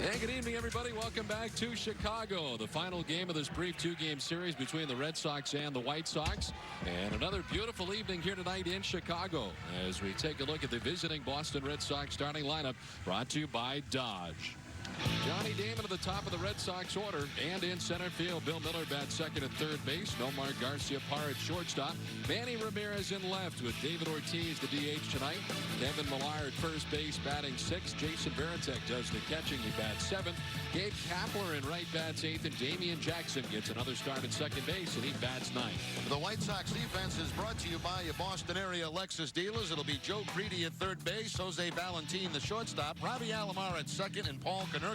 Hey, good evening, everybody. Welcome back to Chicago. The final game of this brief two-game series between the Red Sox and the White Sox. And another beautiful evening here tonight in Chicago as we take a look at the visiting Boston Red Sox starting lineup, brought to you by Dodge. Johnny Damon at the top of the Red Sox order, and in center field, Bill Miller bats second and third base. Nomar Garciaparra at shortstop. Manny Ramirez in left with David Ortiz, the DH tonight. Kevin Millar at first base batting sixth. Jason Varitek does the catching. He bats seventh. Gabe Kapler in right bats eighth, and Damian Jackson gets another start at second base, and he bats ninth. The White Sox defense is brought to you by your Boston area Lexus dealers. It'll be Joe Creedy at third base, Jose Valentin the shortstop, Robbie Alomar at second, and Paul Konerko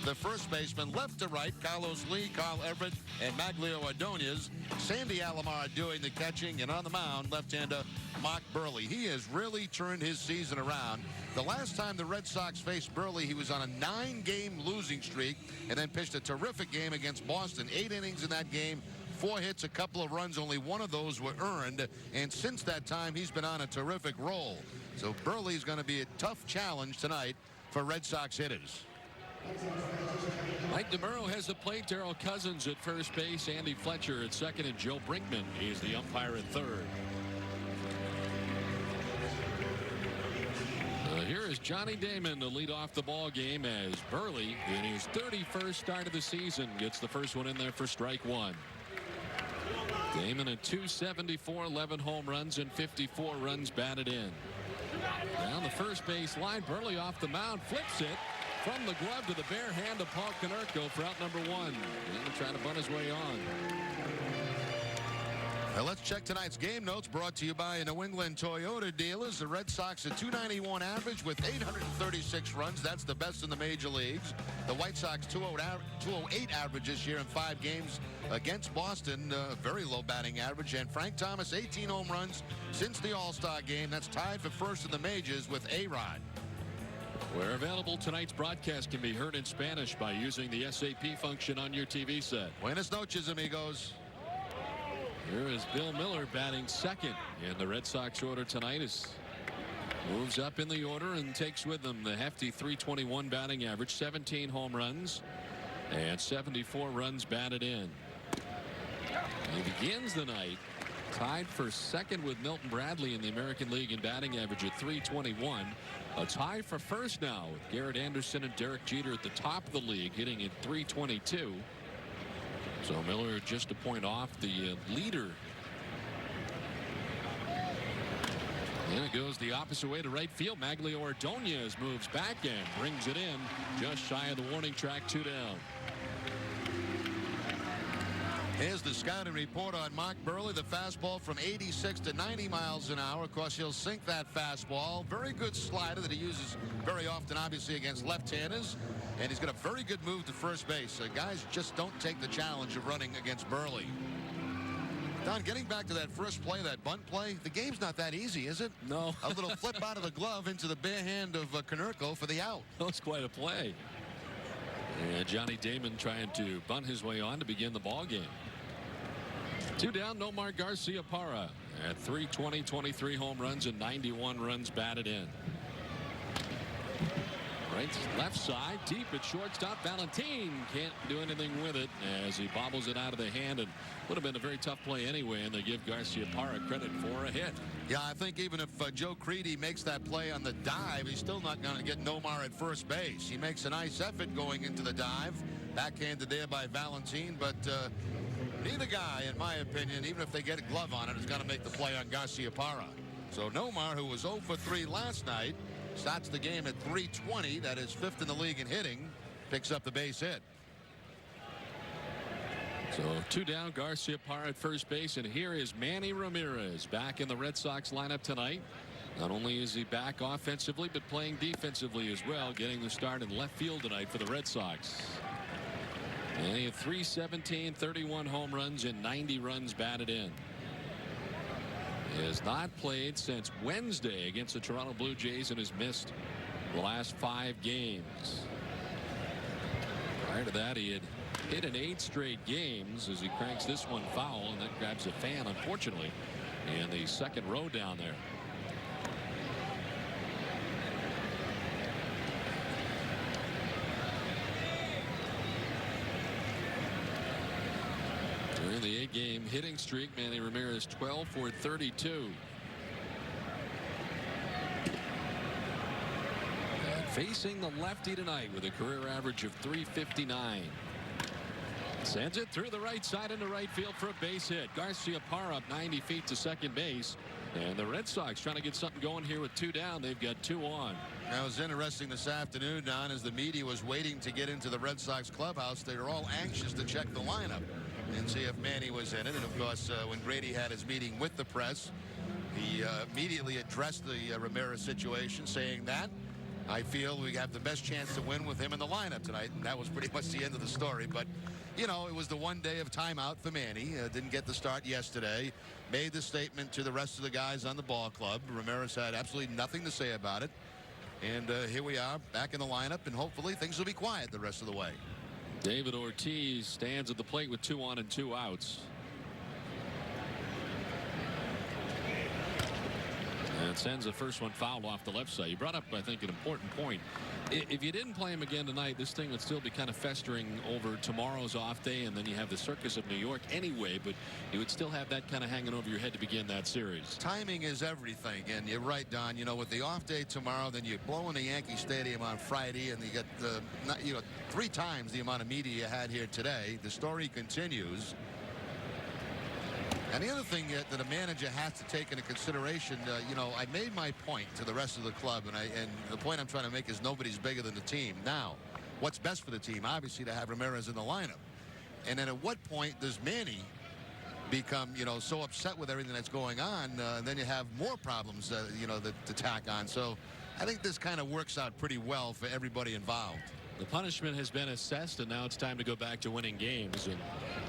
the first baseman. Left to right, Carlos Lee, Carl Everett, and Maglio Ordonez. Sandy Alomar doing the catching, and on the mound, left-hander Mark Buehrle. He has really turned his season around. The last time the Red Sox faced Buehrle, he was on a 9-game losing streak and then pitched a terrific game against Boston. 8 innings in that game, 4 hits, a couple of runs. Only one of those were earned. And since that time, he's been on a terrific roll. So Buehrle is going to be a tough challenge tonight for Red Sox hitters. Mike DeMuro has the plate. Darrell Cousins at first base. Andy Fletcher at second, and Joe Brinkman is the umpire at third. Here is Johnny Damon to lead off the ball game as Buehrle, in his 31st start of the season, gets the first one in there for strike one. Damon at .274, 11 home runs and 54 runs batted in. Down the first base line, Buehrle off the mound, flips it from the glove to the bare hand of Paul Konerko for out number one. And trying to bunt his way on. Now let's check tonight's game notes, brought to you by New England Toyota dealers. The Red Sox at .291 average with 836 runs. That's the best in the major leagues. The White Sox 208 average this year in 5 games against Boston. Very low batting average. And Frank Thomas, 18 home runs since the All-Star game. That's tied for first in the majors with A-Rod. Where available, tonight's broadcast can be heard in Spanish by using the SAP function on your TV set. Buenas noches, amigos. Here is Bill Miller batting second in the Red Sox order tonight. As moves up in the order and takes with him the hefty .321 batting average, 17 home runs and 74 runs batted in. He begins the night tied for second with Milton Bradley in the American League in batting average at .321. A tie for first now with Garrett Anderson and Derek Jeter at the top of the league, hitting at .322. So Miller just a point off the leader. And it goes the opposite way to right field. Maglio Ordonez moves back and brings it in just shy of the warning track, 2 down. Here's the scouting report on Mark Buehrle. The fastball from 86 to 90 miles an hour. Of course, he'll sink that fastball. Very good slider that he uses very often, obviously, against left-handers. And he's got a very good move to first base. Guys just don't take the challenge of running against Buehrle. Don, getting back to that first play, that bunt play, the game's not that easy, is it? No. A little flip out of the glove into the bare hand of Konerko for the out. That was quite a play. And Johnny Damon trying to bunt his way on to begin the ball game. 2 down, Nomar Garciaparra at .320, 23 home runs and 91 runs batted in. Right, left side, deep at shortstop. Valentin can't do anything with it as he bobbles it out of the hand, and would have been a very tough play anyway, and they give Garciaparra credit for a hit. Yeah, I think even if Joe Creedy makes that play on the dive, he's still not going to get Nomar at first base. He makes a nice effort going into the dive. Backhanded there by Valentin, but neither guy, in my opinion, even if they get a glove on it, is going to make the play on Garciaparra. So Nomar, who was 0 for 3 last night, starts the game at .320. That is 5th in the league in hitting. Picks up the base hit. So 2 down, Garciaparra at first base, and here is Manny Ramirez back in the Red Sox lineup tonight. Not only is he back offensively, but playing defensively as well, getting the start in left field tonight for the Red Sox. And he had .317, 31 home runs and 90 runs batted in. He has not played since Wednesday against the Toronto Blue Jays and has missed the last 5 games. Prior to that, he had hit in 8 straight games as he cranks this one foul, and that grabs a fan, unfortunately, in the second row down there. the 8-game hitting streak. Manny Ramirez 12 for 32. And facing the lefty tonight with a career average of 359. Sends it through the right side into right field for a base hit. Garciaparra up 90 feet to second base. And the Red Sox trying to get something going here with 2 down. They've got 2 on. Now, it was interesting this afternoon, Don, as the media was waiting to get into the Red Sox clubhouse. They were all anxious to check the lineup and see if Manny was in it. And, of course, when Grady had his meeting with the press, he immediately addressed the Ramirez situation, saying that I feel we have the best chance to win with him in the lineup tonight. And that was pretty much the end of the story. But, you know, it was the one day of timeout for Manny. Didn't get the start yesterday. Made the statement to the rest of the guys on the ball club. Ramirez had absolutely nothing to say about it. And here we are back in the lineup, and hopefully things will be quiet the rest of the way. David Ortiz stands at the plate with 2 on and 2 outs. And sends the first one foul off the left side. You brought up, I think, an important point. If you didn't play him again tonight, this thing would still be kind of festering over tomorrow's off day, and then you have the Circus of New York anyway, but you would still have that kind of hanging over your head to begin that series. Timing is everything, and you're right, Don. You know, with the off day tomorrow, then you blow in the Yankee Stadium on Friday, and you get, 3 times the amount of media you had here today. The story continues. And the other thing that a manager has to take into consideration, I made my point to the rest of the club, and the point I'm trying to make is nobody's bigger than the team. Now, what's best for the team? Obviously, to have Ramirez in the lineup. And then at what point does Manny become, so upset with everything that's going on, then you have more problems, to tack on. So I think this kind of works out pretty well for everybody involved. The punishment has been assessed, and now it's time to go back to winning games. And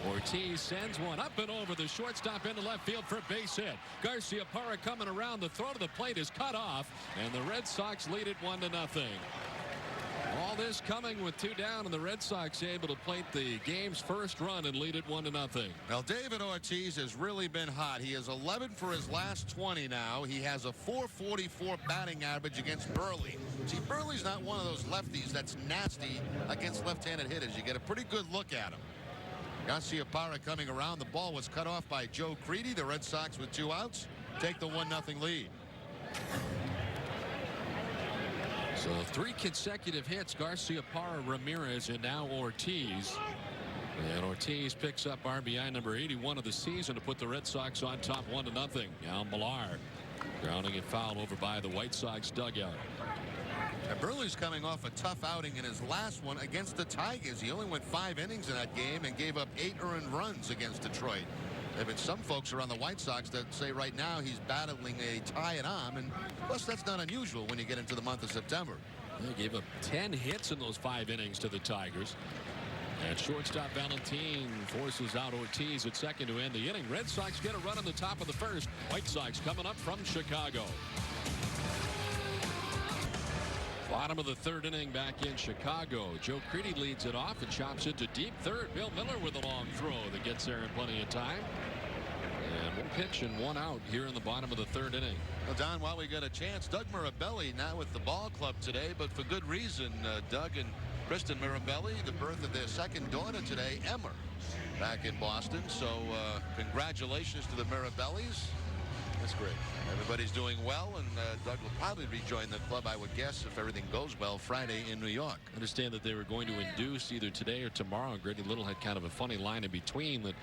Ortiz sends one up and over the shortstop into left field for a base hit. Garciaparra coming around. The throw to the plate is cut off, and the Red Sox lead it 1-0. All this coming with 2 down, and the Red Sox able to plate the game's first run and lead it 1-0. Well, David Ortiz has really been hot. He is 11 for his last 20 now. He has a .444 batting average against Burley. See, Burley's not one of those lefties that's nasty against left-handed hitters. You get a pretty good look at him. Garciaparra coming around. The ball was cut off by Joe Crede. The Red Sox with 2 outs take the 1-0 lead. So 3 consecutive hits, Garciaparra, Ramirez, and now Ortiz. And Ortiz picks up RBI number 81 of the season to put the Red Sox on top 1-0. Now Millar grounding it foul over by the White Sox dugout. And Burley's coming off a tough outing in his last one against the Tigers. He only went 5 innings in that game and gave up 8 earned runs against Detroit. There have been some folks around the White Sox that say right now he's battling a tired arm, and plus that's not unusual when you get into the month of September. They gave up 10 hits in those 5 innings to the Tigers. And shortstop Valentin forces out Ortiz at second to end the inning. Red Sox get a run on the top of the first. White Sox coming up from Chicago. Bottom of the 3rd inning back in Chicago. Joe Crede leads it off and chops it to deep third. Bill Miller with a long throw that gets there in plenty of time. And 1 pitch and 1 out here in the bottom of the 3rd inning. Well, Don, while we got a chance, Doug Mirabelli now with the ball club today, but for good reason. Doug and Kristen Mirabelli, the birth of their 2nd daughter today, Emma, back in Boston. So congratulations to the Mirabellis. That's great. Everybody's doing well, and Doug will probably rejoin the club, I would guess, if everything goes well, Friday in New York. I understand that they were going to induce either today or tomorrow. And Grady Little had kind of a funny line in between that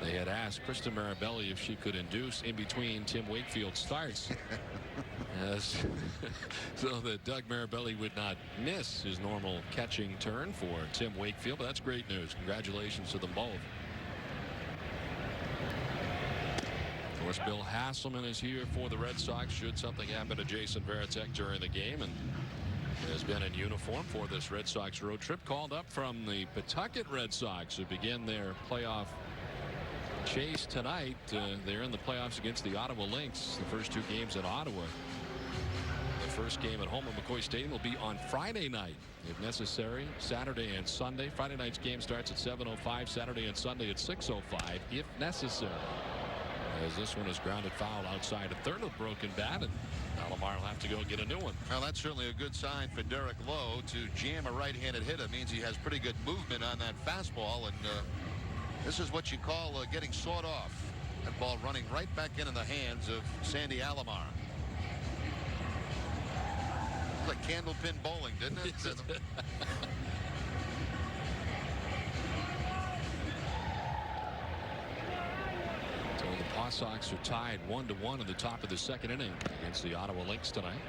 they had asked Kristen Mirabelli if she could induce in between Tim Wakefield starts. So that Doug Mirabelli would not miss his normal catching turn for Tim Wakefield. But that's great news. Congratulations to them both. Of course, Bill Hasselman is here for the Red Sox should something happen to Jason Varitek during the game, and has been in uniform for this Red Sox road trip. Called up from the Pawtucket Red Sox who begin their playoff chase tonight. They're in the playoffs against the Ottawa Lynx. The first 2 games in Ottawa. The first game at home at McCoy Stadium will be on Friday night, if necessary. Saturday and Sunday. Friday night's game starts at 7:05. Saturday and Sunday at 6:05, if necessary. As this one is grounded foul outside a third of the broken bat, and Alomar will have to go get a new one. Well, that's certainly a good sign for Derek Lowe to jam a right-handed hitter. It means he has pretty good movement on that fastball, and This is what you call getting sawed off. That ball running right back into the hands of Sandy Alomar. Like candlepin bowling, didn't it? So the Paw Sox are tied 1-1 in the top of the second inning against the Ottawa Lynx tonight.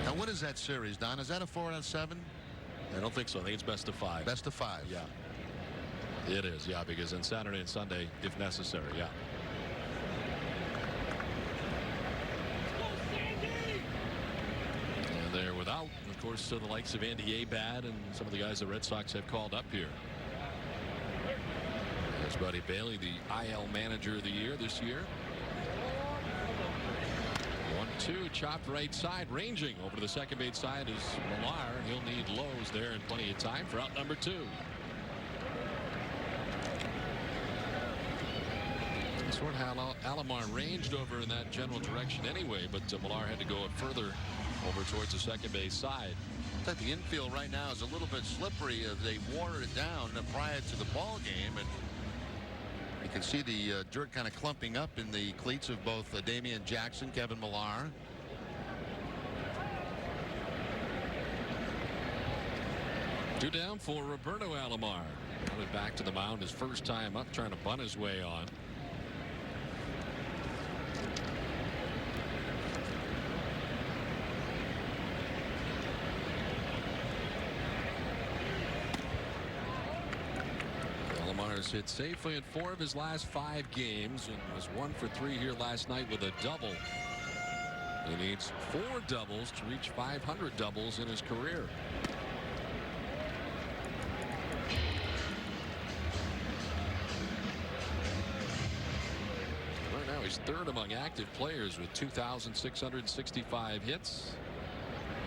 Now, what is that series, Don? Is that a 4 out of 7? I don't think so. I think it's best of 5. Best of 5. Yeah. It is, yeah, because on Saturday and Sunday, if necessary, yeah. And they're without, of course, the likes of Andy Abad and some of the guys the Red Sox have called up here. There's Buddy Bailey, the IL Manager of the Year this year. 1-2, chopped right side, ranging over to the second base side is Millar, and he'll need Lowe's there in plenty of time for out number 2. Sort of how Alomar ranged over in that general direction anyway, but Millar had to go further over towards the second base side. I think the infield right now is a little bit slippery as they watered it down prior to the ball game, and you can see the dirt kind of clumping up in the cleats of both Damian Jackson, Kevin Millar. Two down for Roberto Alomar. Coming back to the mound his first time up, trying to bunt his way on. Alomar's hit safely in 4 of his last 5 games and was 1 for 3 here last night with a double. He needs 4 doubles to reach 500 doubles in his career. Right now he's 3rd among active players with 2,665 hits.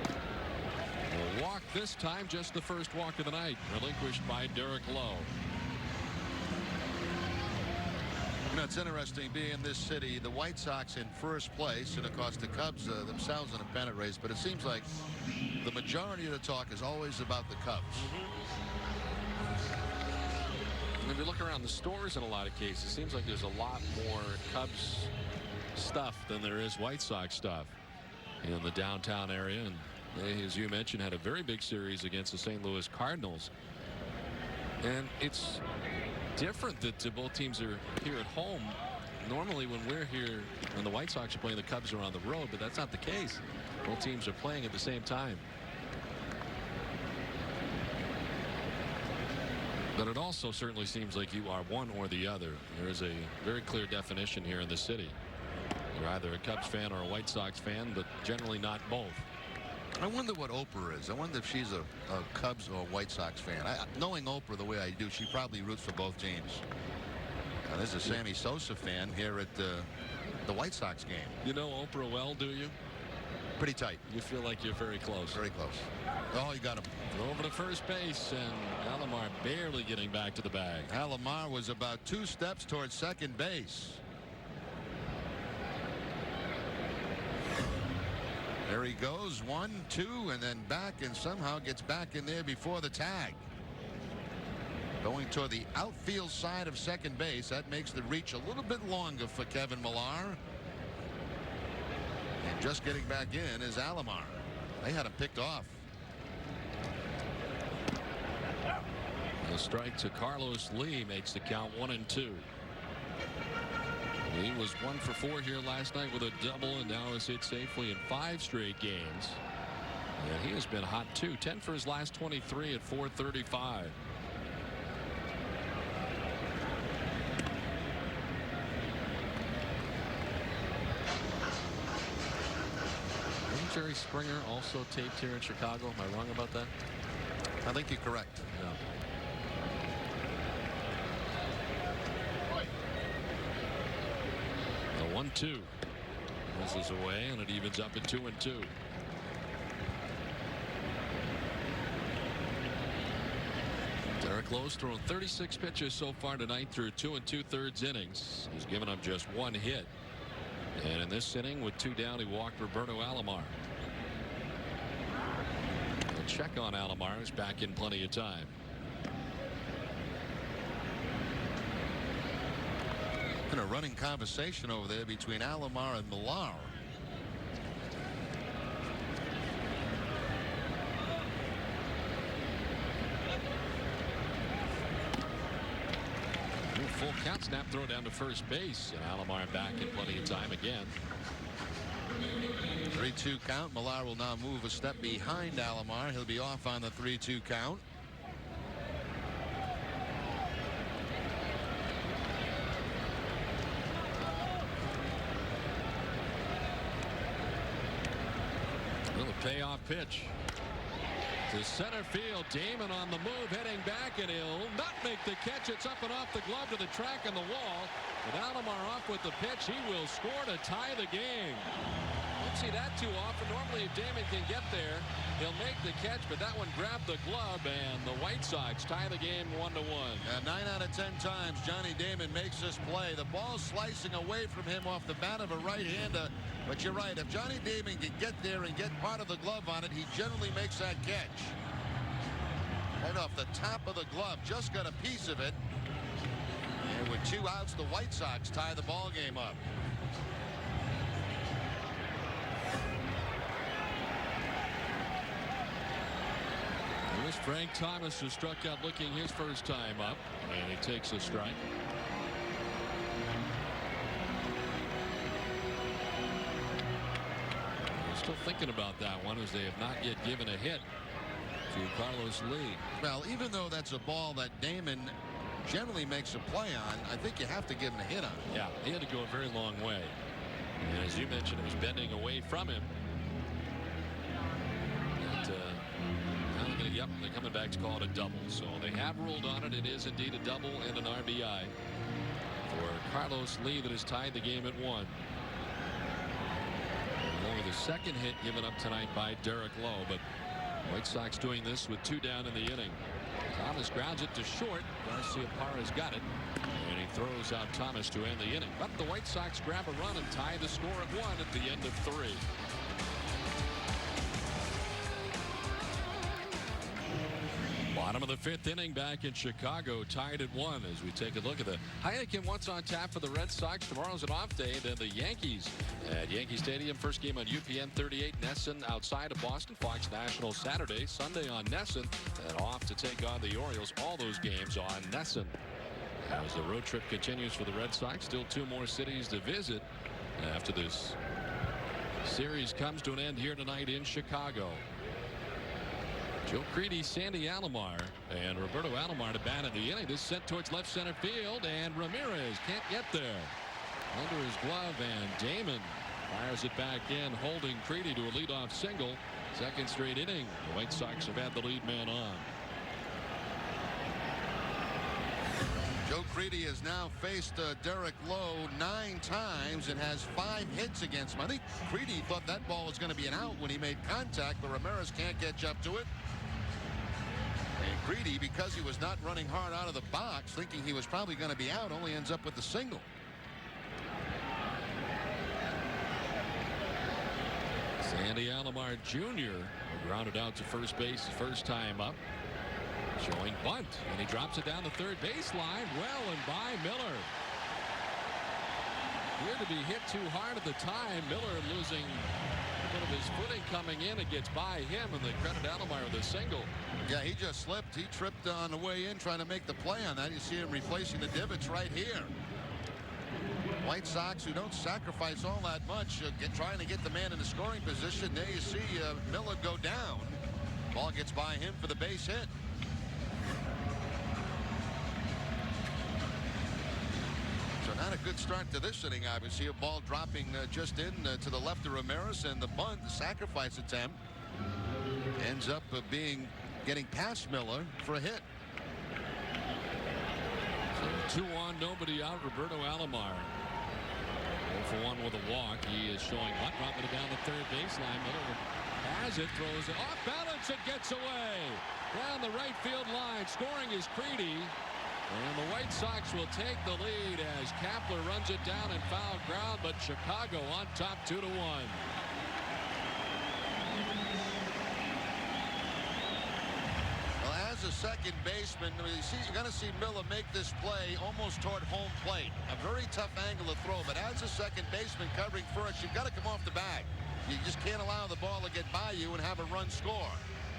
A walk this time, just the first walk of the night, relinquished by Derek Lowe. You know, it's interesting being in this city. The White Sox in first place, and of course the Cubs themselves in a pennant race, but it seems like the majority of the talk is always about the Cubs. And if you look around the stores in a lot of cases, it seems like there's a lot more Cubs stuff than there is White Sox stuff in the downtown area. And they, as you mentioned, had a very big series against the St. Louis Cardinals. And it's different that both teams are here at home. Normally when we're here, when the White Sox are playing, the Cubs are on the road, but that's not the case. Both teams are playing at the same time. But it also certainly seems like you are one or the other. There is a very clear definition here in the city. You're either a Cubs fan or a White Sox fan, but generally not both. I wonder what Oprah is. I wonder if she's a Cubs or a White Sox fan. Knowing Oprah the way I do, she probably roots for both teams. There's a Sammy Sosa fan here at the White Sox game. You know Oprah well, do you? Pretty tight. You feel like you're very close. Very close. Oh, you got him. Over to first base, and Alomar barely getting back to the bag. Alomar was about 2 steps towards second base. There he goes, 1, 2, and then back, and somehow gets back in there before the tag. Going toward the outfield side of second base. That makes the reach a little bit longer for Kevin Millar. And just getting back in is Alomar. They had him picked off. The strike to Carlos Lee makes the count 1-2. He was 1 for 4 here last night with a double, and now has hit safely in 5 straight games. And he has been hot too. 10 for his last 23 at .435. Isn't Jerry Springer also taped here in Chicago? Am I wrong about that? I think you're correct. Yeah. The 1-2. This is away, and it evens up at 2-2. Derek Lowe's thrown 36 pitches so far tonight through 2 2/3 innings. He's given up just 1 hit. And in this inning, with 2 down, he walked Roberto Alomar. A check on Alomar is back in plenty of time. Been a running conversation over there between Alomar and Millar. Full count, snap throw down to first base, and Alomar back in plenty of time again. 3-2 count. Millar will now move a step behind Alomar. He'll be off on the 3-2 count. Little payoff pitch to center field. Damon on the move, heading back, and he'll not make the catch. It's up and off the glove to the track and the wall. With Alomar off with the pitch, he will score to tie the game. Don't see that too often. Normally, if Damon can get there, he'll make the catch, but that one grabbed the glove, and the White Sox tie the game 1-1. 9 out of 10 times Johnny Damon makes this play. The ball slicing away from him off the bat of a right-hander. But you're right, if Johnny Damon can get there and get part of the glove on it, he generally makes that catch. Right off the top of the glove, just got a piece of it. And with 2 outs, the White Sox tie the ball game up. Here's Frank Thomas, who struck out looking his first time up, and he takes a strike. Still thinking about that one, as they have not yet given a hit to Carlos Lee. Well, even though that's a ball that Damon generally makes a play on, I think you have to give him a hit on. Yeah, he had to go a very long way. And as you mentioned, it was bending away from him. And, yep, they're coming back to call it a double. So they have ruled on it. It is indeed a double and an RBI for Carlos Lee that has tied the game at 1. Only the second hit given up tonight by Derek Lowe, but White Sox doing this with 2 down in the inning. Thomas grounds it to short. Garcia Parra's got it, and he throws out Thomas to end the inning. But the White Sox grab a run and tie the score at 1 at the end of 3. Bottom of the 5th inning back in Chicago, tied at 1 as we take a look at the Heineken what's on tap for the Red Sox. Tomorrow's an off day, and then the Yankees at Yankee Stadium. First game on UPN 38, NESN outside of Boston. Fox National Saturday, Sunday on NESN, and off to take on the Orioles. All those games on NESN. As the road trip continues for the Red Sox, still 2 more cities to visit after this series comes to an end here tonight in Chicago. Joe Crede, Sandy Alomar, and Roberto Alomar to bat in the inning. This sent towards left center field, and Ramirez can't get there. Under his glove, and Damon fires it back in, holding Crede to a leadoff single. Second straight inning. The White Sox have had the lead man on. Joe Crede has now faced Derek Lowe 9 times and has 5 hits against him. I think Crede thought that ball was going to be an out when he made contact, but Ramirez can't catch up to it. And Crede, because he was not running hard out of the box, thinking he was probably going to be out, only ends up with the single. Sandy Alomar Jr. grounded out to first base his first time up. Showing bunt, and he drops it down the third baseline. Well and by Miller. Appeared to be hit too hard at the time. Miller losing a bit of his footing coming in. It gets by him, and they credit Alomar with a single. Yeah, he just slipped. He tripped on the way in trying to make the play on that. You see him replacing the divots right here. White Sox, who don't sacrifice all that much, trying to get the man in the scoring position. There you see Miller go down. Ball gets by him for the base hit. So not a good start to this inning, obviously. A ball dropping just in to the left of Ramirez, and the bunt, the sacrifice attempt, ends up getting past Miller for a hit. So 2 on, nobody out. Roberto Alomar 0 for 1 with a walk. He is showing bunt, dropping it down the third baseline. Miller has it, throws it off balance, it gets away down the right field line. Scoring is Crede. And the White Sox will take the lead as Kapler runs it down in foul ground, but Chicago on top 2-1. Well, as the second baseman. You're going to see Miller make this play almost toward home plate. A very tough angle to throw, but as a second baseman covering first, you've got to come off the bag. You just can't allow the ball to get by you and have a run score.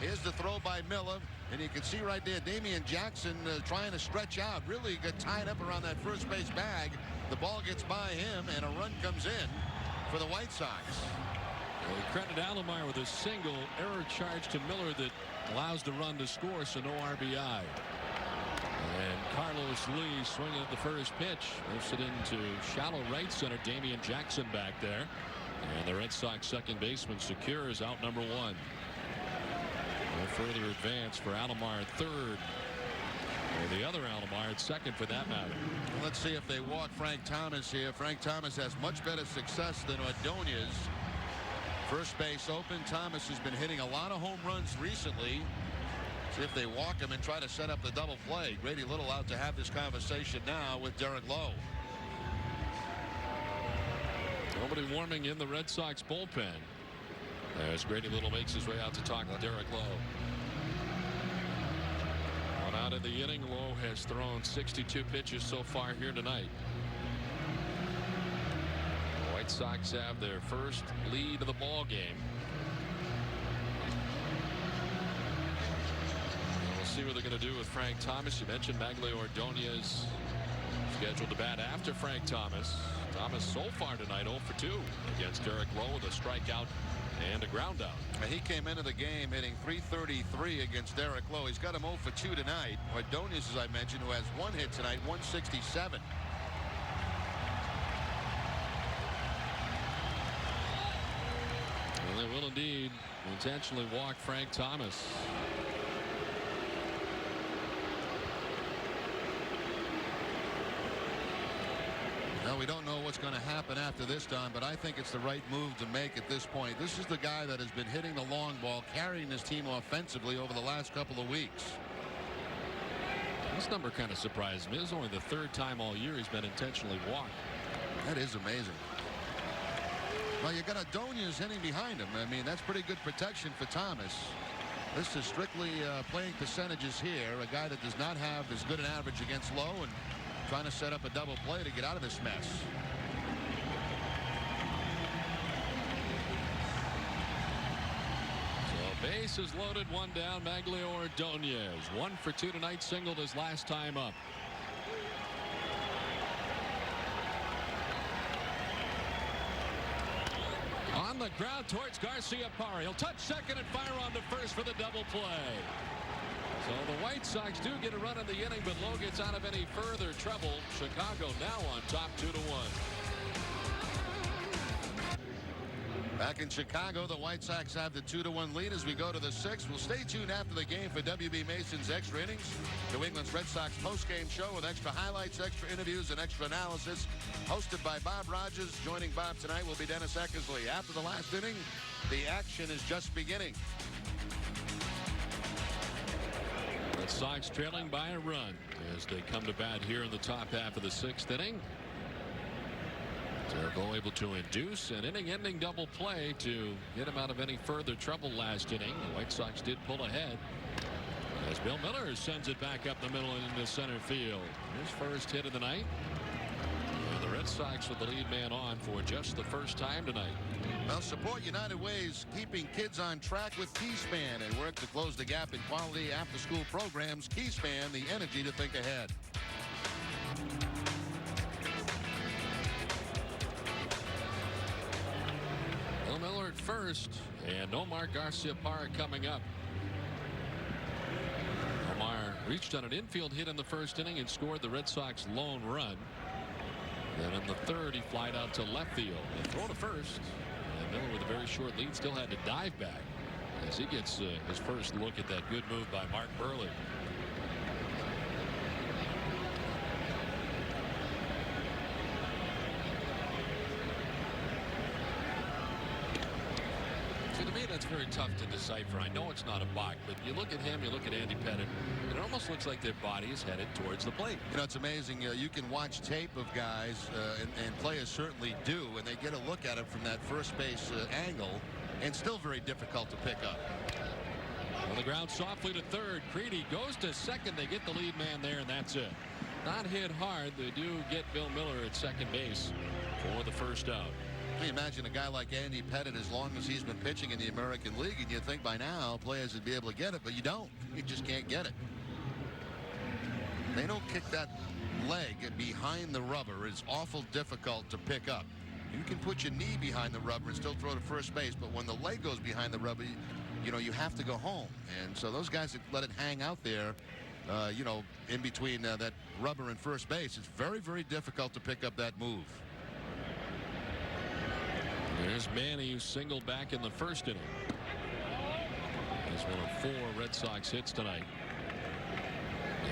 Here's the throw by Miller, and you can see right there Damian Jackson trying to stretch out. Really got tied up around that first base bag. The ball gets by him, and a run comes in for the White Sox. Well, credit Alomar with a single error charge to Miller that allows the run to score, so no RBI. And Carlos Lee swinging at the first pitch. Lifts it into shallow right center. Damian Jackson back there. And the Red Sox second baseman secures out number one. No further advance for Alomar at third. Or the other Alomar at second for that matter. Let's see if they walk Frank Thomas here. Frank Thomas has much better success than Ordonez. First base open. Thomas has been hitting a lot of home runs recently. See if they walk him and try to set up the double play. Grady Little out to have this conversation now with Derek Lowe. Nobody warming in the Red Sox bullpen as Grady Little makes his way out to talk to Derek Lowe. One out of the inning. Lowe has thrown 62 pitches so far here tonight. White Sox have their first lead of the ball game. We'll see what they're going to do with Frank Thomas. You mentioned Magglio Ordonez scheduled to bat after Frank Thomas. Thomas so far tonight 0 for 2 against Derek Lowe with a strikeout and a ground out. He came into the game hitting .333 against Derek Lowe. He's got him 0 for 2 tonight. Ordonez, as I mentioned, who has one hit tonight, .167. Well, they will indeed intentionally walk Frank Thomas. Well, we don't know what's going to happen after this, Don, but I think it's the right move to make at this point. This is the guy that has been hitting the long ball, carrying his team offensively over the last couple of weeks. This number kind of surprised me. This is only the third time all year he's been intentionally walked. That is amazing. Well, you got Ordonez hitting behind him. I mean, that's pretty good protection for Thomas. This is strictly playing percentages here. A guy that does not have as good an average against Lowe and trying to set up a double play to get out of this mess. So bases loaded, one down. Magglio Ordonez 1 for 2 tonight, singled his last time up. On the ground towards Garciaparra. He'll touch second and fire on to first for the double play. So the White Sox do get a run in the inning, but Lowe gets out of any further trouble. Chicago now on top 2-1. Back in Chicago, the White Sox have the 2-1 lead as we go to the 6th. We'll stay tuned after the game for W.B. Mason's Extra Innings, New England's Red Sox postgame show with extra highlights, extra interviews, and extra analysis. Hosted by Bob Rogers. Joining Bob tonight will be Dennis Eckersley. After the last inning, the action is just beginning. Red Sox trailing by a run as they come to bat here in the top half of the 6th inning. Terrible able to induce an inning-ending double play to get him out of any further trouble last inning. The White Sox did pull ahead as Bill Miller sends it back up the middle and into center field. His first hit of the night. And the Red Sox with the lead man on for just the first time tonight. Well, support United Way's keeping kids on track with Keyspan and work to close the gap in quality after-school programs. Keyspan, the energy to think ahead. Bill Miller at first, and Omar Garciaparra coming up. Omar reached on an infield hit in the first inning and scored the Red Sox lone run. Then in the third, he flied out to left field and throw to first. And Miller with a very short lead still had to dive back as he gets his first look at that good move by Mark Burley. See, to me, that's very tough to decipher. I know it's not a balk, but you look at him, you look at Andy Pettitte, and it almost looks like their body is headed towards the plate. You know, it's amazing. You can watch tape of guys, and players certainly do, and they get a look at it from that first base angle, and still very difficult to pick up. Well, the ground softly to third. Creedy goes to second. They get the lead man there, and that's it. Not hit hard. They do get Bill Miller at second base for the first out. Can you imagine a guy like Andy Pettit, as long as he's been pitching in the American League, and you think by now players would be able to get it, but you don't. You just can't get it. They don't kick that leg behind the rubber. It's awful difficult to pick up. You can put your knee behind the rubber and still throw to first base, but when the leg goes behind the rubber, you know, you have to go home. And so those guys that let it hang out there, you know, in between that rubber and first base, it's very, very difficult to pick up that move. There's Manny, who singled back in the first inning. He's one of 4 Red Sox hits tonight.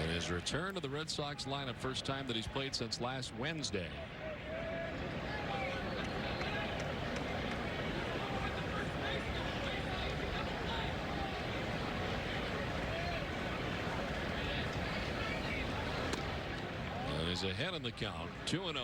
And his return to the Red Sox lineup, first time that he's played since last Wednesday. And he's ahead in the count, 2-0.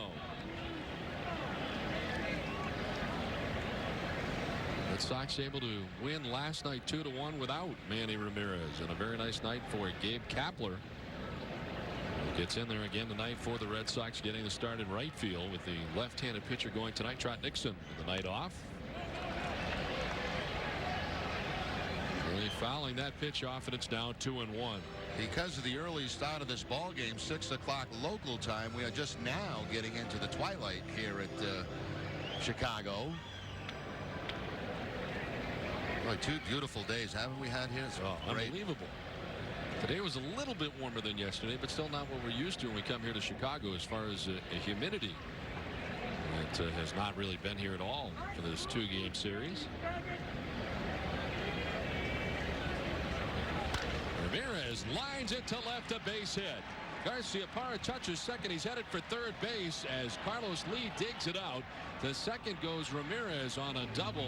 Red Sox able to win last night 2-1 without Manny Ramirez, and a very nice night for Gabe Kapler, who gets in there again tonight for the Red Sox, getting the start in right field with the left-handed pitcher going tonight. Trot Nixon with the night off. Really fouling that pitch off, and it's now 2-1. Because of the early start of this ball game, 6 o'clock local time, we are just now getting into the twilight here at Chicago. Boy, 2 beautiful days, haven't we had here? It's unbelievable. Today was a little bit warmer than yesterday, but still not what we're used to when we come here to Chicago as far as humidity. It has not really been here at all for this 2-game series. Ramirez lines it to left, a base hit. Garciaparra touches second. He's headed for third base as Carlos Lee digs it out. To second goes Ramirez on a double.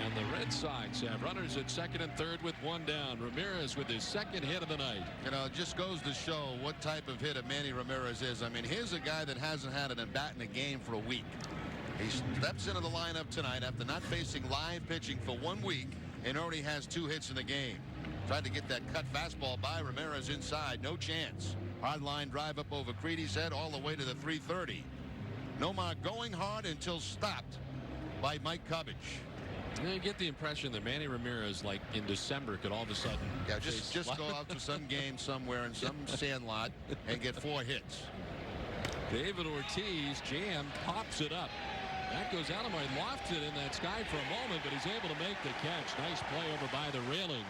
And the Red Sox have runners at second and third with 1 down. Ramirez with his second hit of the night. You know, it just goes to show what type of hitter Manny Ramirez is. I mean, here's a guy that hasn't had an at-bat in a game for a week. He steps into the lineup tonight after not facing live pitching for 1 week and already has 2 hits in the game. Tried to get that cut fastball by Ramirez inside. No chance. Hard line drive up over Creedy's head all the way to the 330. Nomar going hard until stopped by Mike Cubbage. You get the impression that Manny Ramirez, like in December, could all of a sudden just go out to some game somewhere in some sandlot and get 4 hits. David Ortiz jammed, pops it up. That goes Alomar. He lofted in that sky for a moment, but he's able to make the catch. Nice play over by the railing.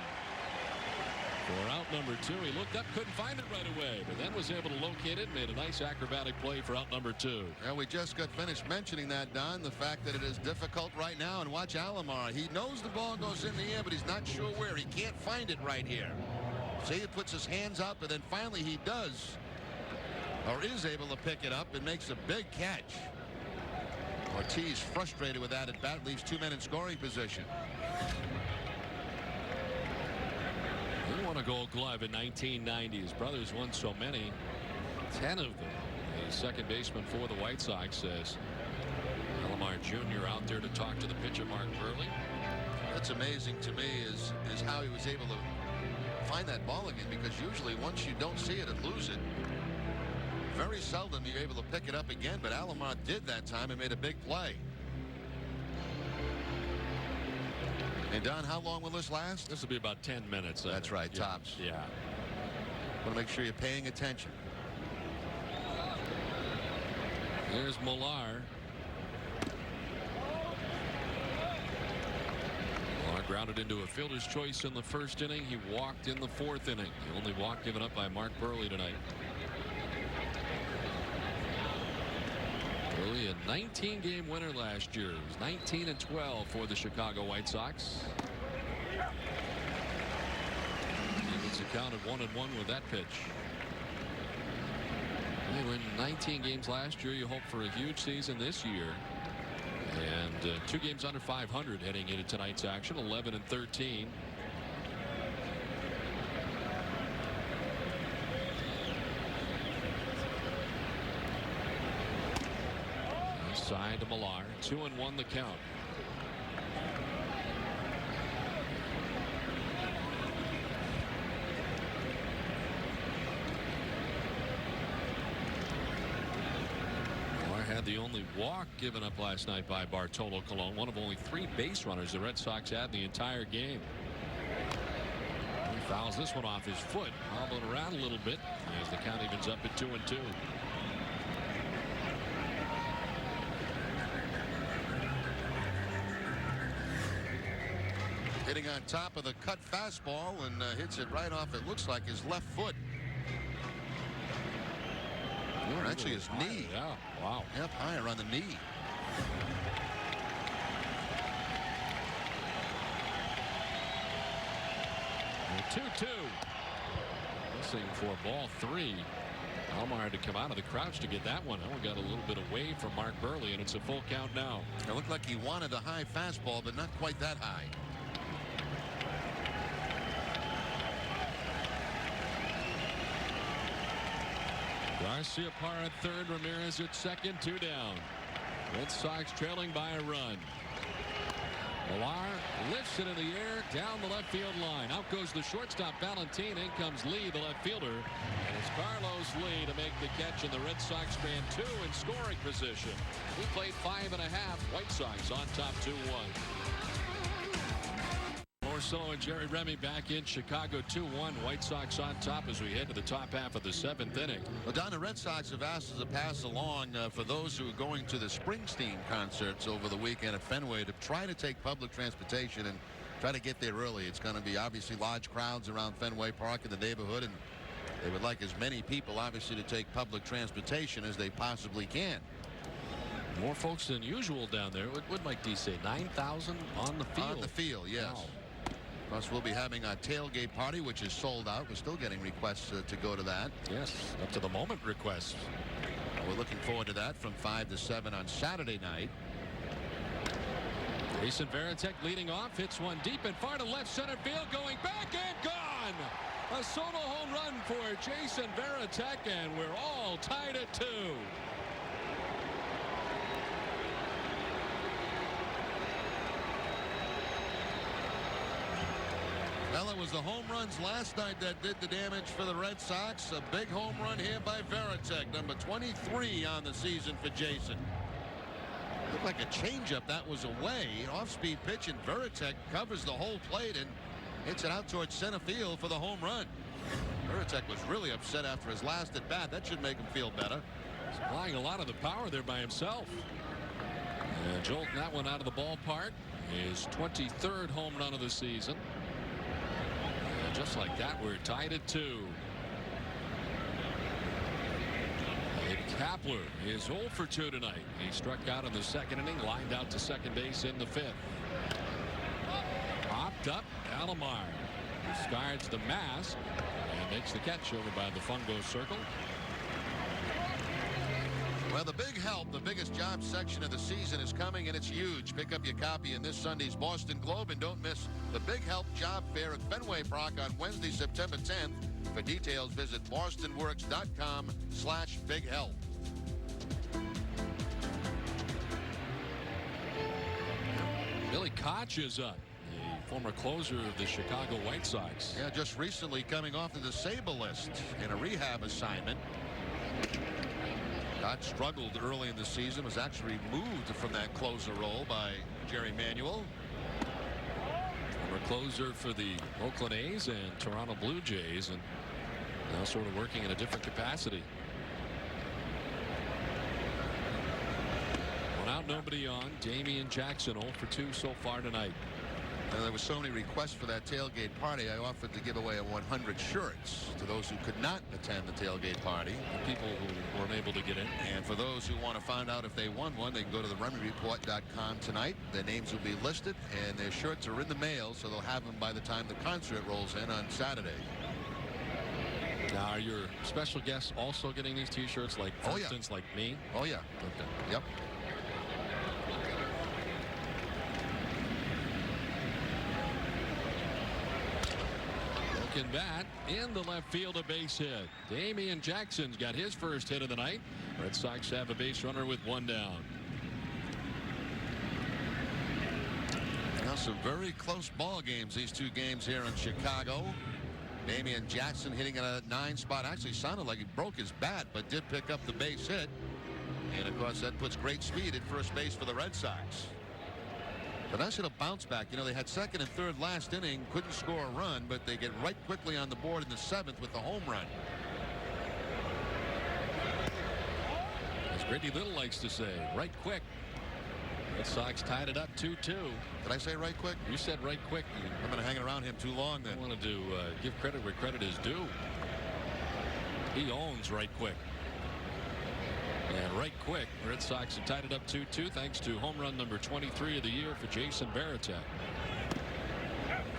For out number 2, he looked up, couldn't find it right away, but then was able to locate it, made a nice acrobatic play for out number 2. And we just got finished mentioning that, Don, the fact that it is difficult right now. And watch Alomar. He knows the ball goes in the air, but he's not sure where. He can't find it right here. See, he puts his hands up, and then finally he does, or is able to pick it up and makes a big catch. Ortiz frustrated with that at bat, leaves 2 men in scoring position. He won a Gold Glove in 1990. His brothers won so many, 10 of them. The second baseman for the White Sox says Alomar Jr. out there to talk to the pitcher, Mark Burley. What's amazing to me is how he was able to find that ball again, because usually once you don't see it and lose it, very seldom you're able to pick it up again, but Alomar did that time and made a big play. And Don, how long will this last? This will be about 10 minutes. That's right, yeah, tops. Yeah. Want to make sure you're paying attention. There's Millar. Millar grounded into a fielder's choice in the first inning. He walked in the 4th inning. The only walk given up by Mark Burley tonight. Burley, a 19-game winner last year. It was 19-12 for the Chicago White Sox. He gets a count of 1-1 with that pitch. They win 19 games last year. You hope for a huge season this year. And 2 games under 500 heading into tonight's action, 11-13. Side to Millar. 2-1 the count. had the only walk given up last night by Bartolo Colon, one of only 3 base runners the Red Sox had in the entire game. He fouls this one off his foot, hobbling around a little bit as the count evens up at 2-2. Hitting on top of the cut fastball and hits it right off, it looks like, his left foot. Or actually his knee. Yeah, wow. Up higher on the knee. And 2-2. Missing for ball 3. Alomar had to come out of the crouch to get that one. That one got a little bit away from Mark Burley, and it's a full count now. It looked like he wanted the high fastball, but not quite that high. Garcia Parra at third, Ramirez at second, 2 down. Red Sox trailing by a run. Millar lifts it in the air down the left field line. Out goes the shortstop Valentin. In comes Lee, the left fielder. And it's Carlos Lee to make the catch, and the Red Sox strand 2 in scoring position. He played 5.5. White Sox on top 2-1. Orsillo and Jerry Remy back in Chicago 2-1. White Sox on top as we head to the top half of the 7th inning. Well, Don, the Red Sox have asked us to pass along for those who are going to the Springsteen concerts over the weekend at Fenway to try to take public transportation and try to get there early. It's going to be obviously large crowds around Fenway Park in the neighborhood, and they would like as many people obviously to take public transportation as they possibly can. More folks than usual down there. What Mike D say? 9,000 on the field. On the field, yes. Wow. Plus, we'll be having a tailgate party, which is sold out. We're still getting requests to go to that. Yes, up to the moment requests. We're looking forward to that from 5 to 7 on Saturday night. Jason Varitek leading off, hits one deep and far to left center field, going back and gone. A solo home run for Jason Varitek, and we're all tied at 2. Well, it was the home runs last night that did the damage for the Red Sox. A big home run here by Varitek, number 23 on the season for Jason. Looked like a changeup that was away. Off-speed pitch, and Varitek covers the whole plate and hits it out towards center field for the home run. Varitek was really upset after his last at bat. That should make him feel better. He's applying a lot of the power there by himself. And jolting that one out of the ballpark. His 23rd home run of the season. Just like that, we're tied at 2. And Kapler is 0 for 2 tonight. He struck out in the 2nd inning, lined out to second base in the 5th. Popped up, Alomar discards the mask and makes the catch over by the fungo circle. Well, the big help, the biggest job section of the season is coming, and it's huge. Pick up your copy in this Sunday's Boston Globe, and don't miss the Big Help Job Fair at Fenway Park on Wednesday, September 10th. For details, visit bostonworks.com/bighelp. Billy Koch is up, the former closer of the Chicago White Sox. Yeah, just recently coming off the disabled list in a rehab assignment. Koch struggled early in the season, was actually moved from that closer role by Jerry Manuel. Former closer for the Oakland A's and Toronto Blue Jays, and now sort of working in a different capacity. One out, nobody on. Damian Jackson 0 for 2 so far tonight. There were so many requests for that tailgate party. I offered to give away 100 shirts to those who could not attend the tailgate party. People who weren't able to get in. And for those who want to find out if they won one, they can go to the RemyReport.com tonight. Their names will be listed, and their shirts are in the mail, so they'll have them by the time the concert rolls in on Saturday. Now, are your special guests also getting these T-shirts, like, for instance, like me? Oh, yeah. Okay. Yep. Bat in the left field, a base hit. Damian Jackson's got his first hit of the night. Red Sox have a base runner with 1 down. Now some very close ball games, these 2 games here in Chicago. Damian Jackson hitting at a 9 spot. Actually sounded like he broke his bat, but did pick up the base hit. And, of course, that puts great speed at first base for the Red Sox. But I should have bounced back. You know, they had second and third last inning, couldn't score a run, but they get right quickly on the board in the 7th with the home run. As Grady Little likes to say, right quick. Red Sox tied it up 2-2. Did I say right quick? You said right quick. I'm going to hang around him too long then. I wanted to give credit where credit is due. He owns right quick. And right quick, Red Sox have tied it up 2-2 thanks to home run number 23 of the year for Jason Varitek.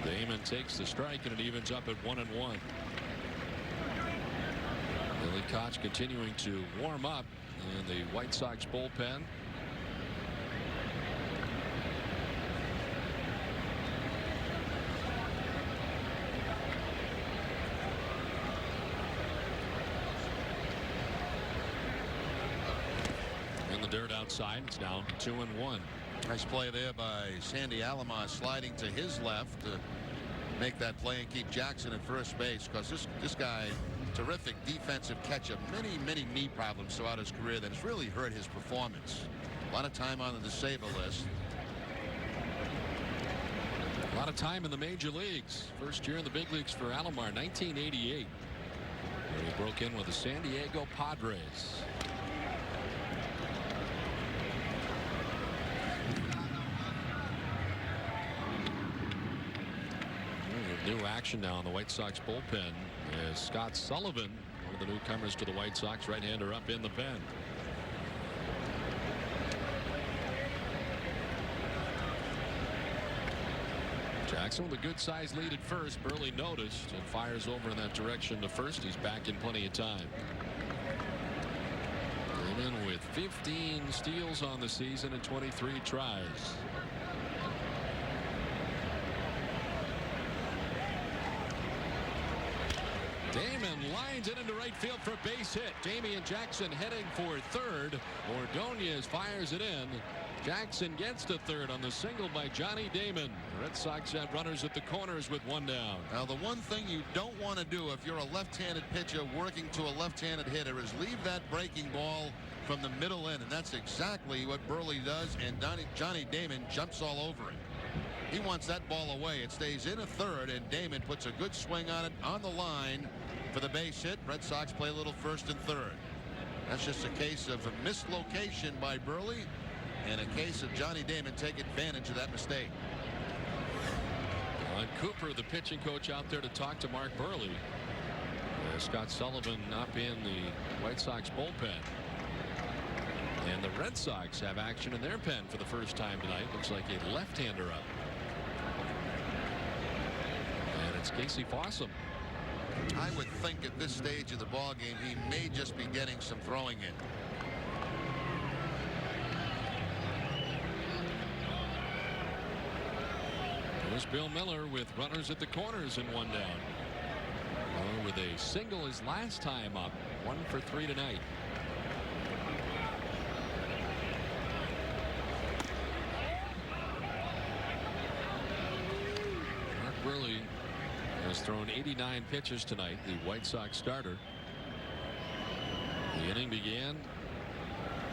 Damon takes the strike and it evens up at 1-1. Billy Koch continuing to warm up in the White Sox bullpen. Dirt outside. It's down 2-1. Nice play there by Sandy Alomar, sliding to his left to make that play and keep Jackson at first base, because this guy, terrific defensive catcher, many knee problems throughout his career that has really hurt his performance. A lot of time on the disabled list. A lot of time in the major leagues. First year in the big leagues for Alomar, 1988. Where he broke in with the San Diego Padres. New action now in the White Sox bullpen is Scott Sullivan, one of the newcomers to the White Sox, right-hander up in the pen. Jackson with a good sized lead at first. Burley noticed and fires over in that direction to first. He's back in plenty of time. Damon with 15 steals on the season and 23 tries. Damon lines it into right field for a base hit. Damian Jackson heading for third. Ordonez fires it in. Jackson gets to third on the single by Johnny Damon. The Red Sox have runners at the corners with one down. Now, the one thing you don't want to do if you're a left-handed pitcher working to a left-handed hitter is leave that breaking ball from the middle in, and that's exactly what Burley does, and Johnny Damon jumps all over it. He wants that ball away. It stays in a third, and Damon puts a good swing on it on the line for the base hit. Red Sox play a little first and third. That's just a case of a mislocation by Burley and a case of Johnny Damon taking advantage of that mistake. Don Cooper, the pitching coach, out there to talk to Mark Burley. Scott Sullivan up in the White Sox bullpen. And the Red Sox have action in their pen for the first time tonight. Looks like a left-hander up. And it's Casey Fossum. I would think at this stage of the ball game he may just be getting some throwing in. There's Bill Miller with runners at the corners and one down. Miller with a single his last time up. 1 for 3 tonight. Mark Burley has thrown 89 pitches tonight, the White Sox starter. The inning began,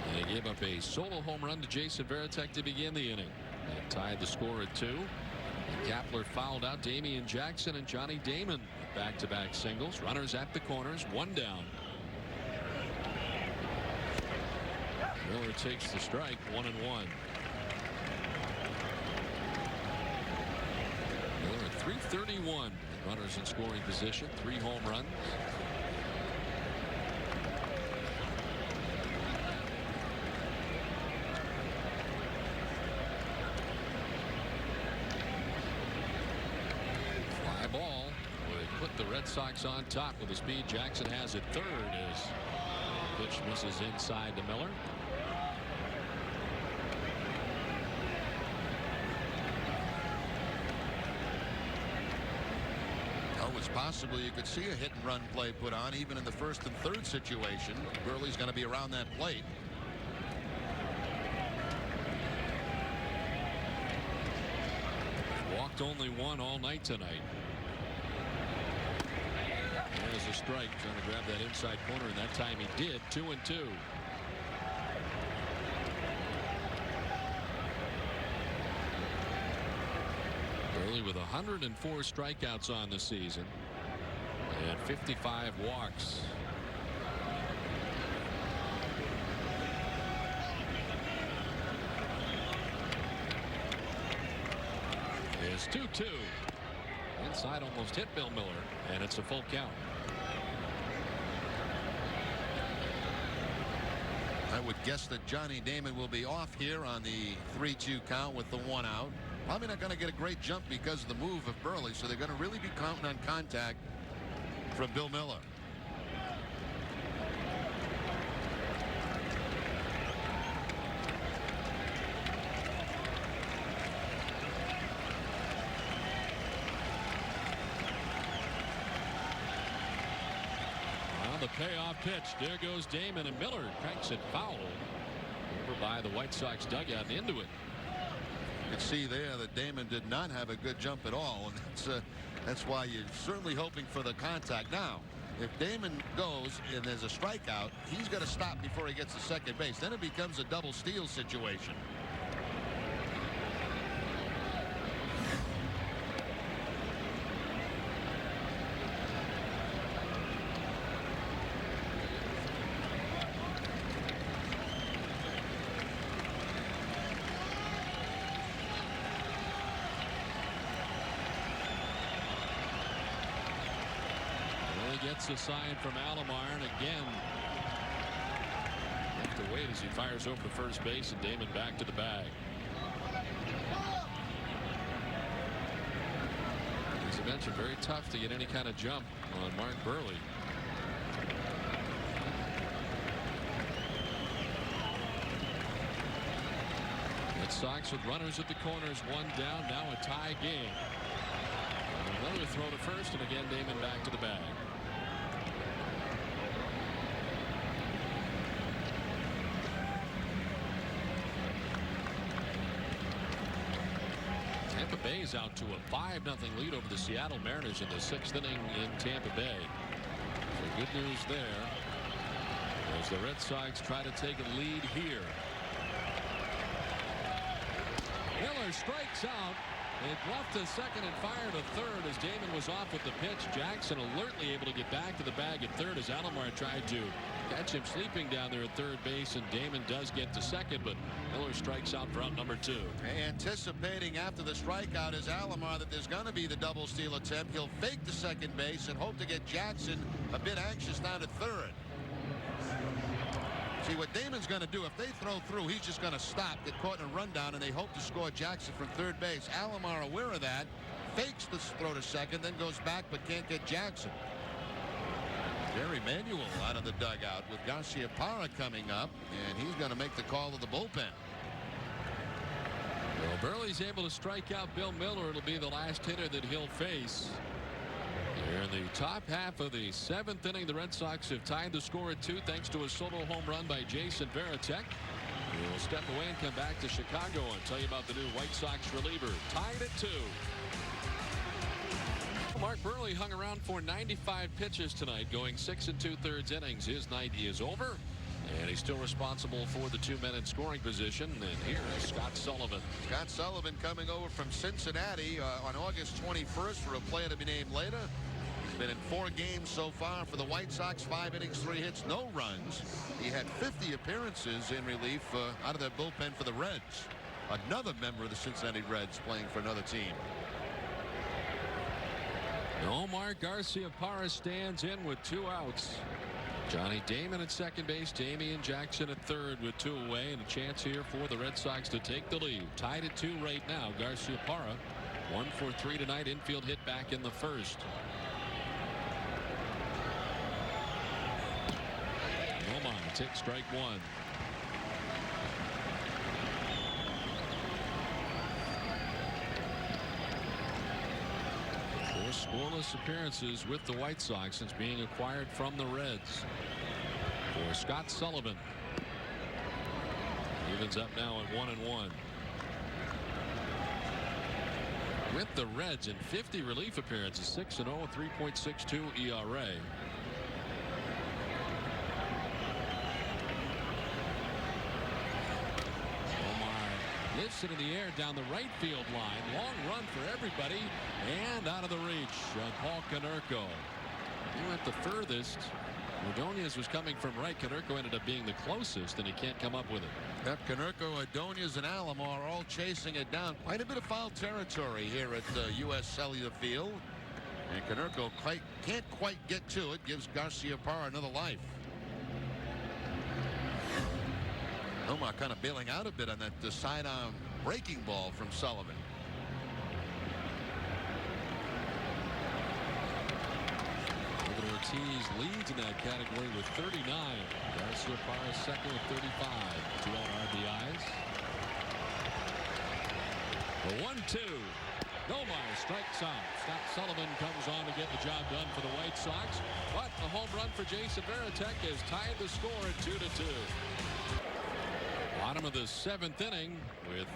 and he gave up a solo home run to Jason Varitek to begin the inning. And tied the score at 2. And Kapler fouled out Damian Jackson and Johnny Damon. Back-to-back singles. Runners at the corners. One down. Miller takes the strike. 1-1. Miller at 331. Runners in scoring position. 3 home runs. Fly ball would put the Red Sox on top with the speed Jackson has at third as the pitch misses inside to Miller. It's possible you could see a hit and run play put on even in the first and third situation. Burley's going to be around that plate. Walked only one all night tonight. There's a strike, trying to grab that inside corner, and that time he did. 2-2. 104 strikeouts on the season and 55 walks. Is 2-2. Inside almost hit Bill Miller, and it's a full count. I would guess that Johnny Damon will be off here on the 3-2 count with the 1 out. Probably not going to get a great jump because of the move of Burley, so they're going to really be counting on contact from Bill Miller. The payoff pitch. There goes Damon, and Miller cranks it foul over by the White Sox dugout and into it. You can see there that Damon did not have a good jump at all, and that's why you're certainly hoping for the contact. Now, if Damon goes and there's a strikeout, he's got to stop before he gets to second base. Then it becomes a double steal situation. Gets a sign from Alomar, and again have to wait as he fires over to first base, and Damon back to the bag. As I mentioned, very tough to get any kind of jump on Mark Burley. Red Sox with runners at the corners, 1 down, now a tie game. Another throw to first, and again Damon back to the bag. Tampa Bay's out to a 5-0 lead over the Seattle Mariners in the 6th inning in Tampa Bay. So good news there as the Red Sox try to take a lead here. Miller strikes out. It bluffed to second and fired to third as Damon was off with the pitch. Jackson alertly able to get back to the bag at third as Alomar tried to catch him sleeping down there at third base, and Damon does get to second, but Miller strikes out for out number 2. Anticipating after the strikeout is Alomar that there's going to be the double steal attempt. He'll fake the second base and hope to get Jackson a bit anxious down at third. See what Damon's going to do. If they throw through, he's just going to stop, get caught in a rundown, and they hope to score Jackson from third base. Alomar, aware of that, fakes the throw to second, then goes back but can't get Jackson. Jerry Manuel out of the dugout with Garcia Parra coming up, and he's going to make the call to the bullpen. Well, Burley's able to strike out Bill Miller. It'll be the last hitter that he'll face. Here in the top half of the 7th inning, the Red Sox have tied the score at 2 thanks to a solo home run by Jason Varitek. We'll step away and come back to Chicago and tell you about the new White Sox reliever. Tied at 2. Mark Burley hung around for 95 pitches tonight, going 6 2/3 innings. His night is over, and he's still responsible for the 2 men in scoring position. And here is Scott Sullivan. Scott Sullivan coming over from Cincinnati on August 21st for a player to be named later. He's been in 4 games so far for the White Sox, 5 innings, 3 hits, no runs. He had 50 appearances in relief out of their bullpen for the Reds. Another member of the Cincinnati Reds playing for another team. Omar Garcia Parra stands in with 2 outs. Johnny Damon at second base, Damian Jackson at third with 2 away, and a chance here for the Red Sox to take the lead. Tied at 2 right now. Garcia Parra 1 for 3 tonight. Infield hit back in the first. Omar takes strike 1. Scoreless appearances with the White Sox since being acquired from the Reds. For Scott Sullivan, evens up now at 1-1. With the Reds in 50 relief appearances, 6-0, 3.62 ERA. Lifts it in the air down the right field line. Long run for everybody. And out of the reach of Paul Konerko. He went the furthest. Ordonez was coming from right. Konerko ended up being the closest, and he can't come up with it. Yep, Konerko, Ordonez, and Alomar all chasing it down. Quite a bit of foul territory here at U.S. Cellular Field. And Konerko can't quite get to it. Gives Garciaparra another life. Omar kind of bailing out a bit on that sidearm breaking ball from Sullivan. Ortiz leads in that category with 39. Garciaparra second with 35. 2 out RBIs. The 1-2. Nomar strikes out. Scott Sullivan comes on to get the job done for the White Sox. But the home run for Jason Varitek has tied the score at 2-2. Bottom of the 7th inning with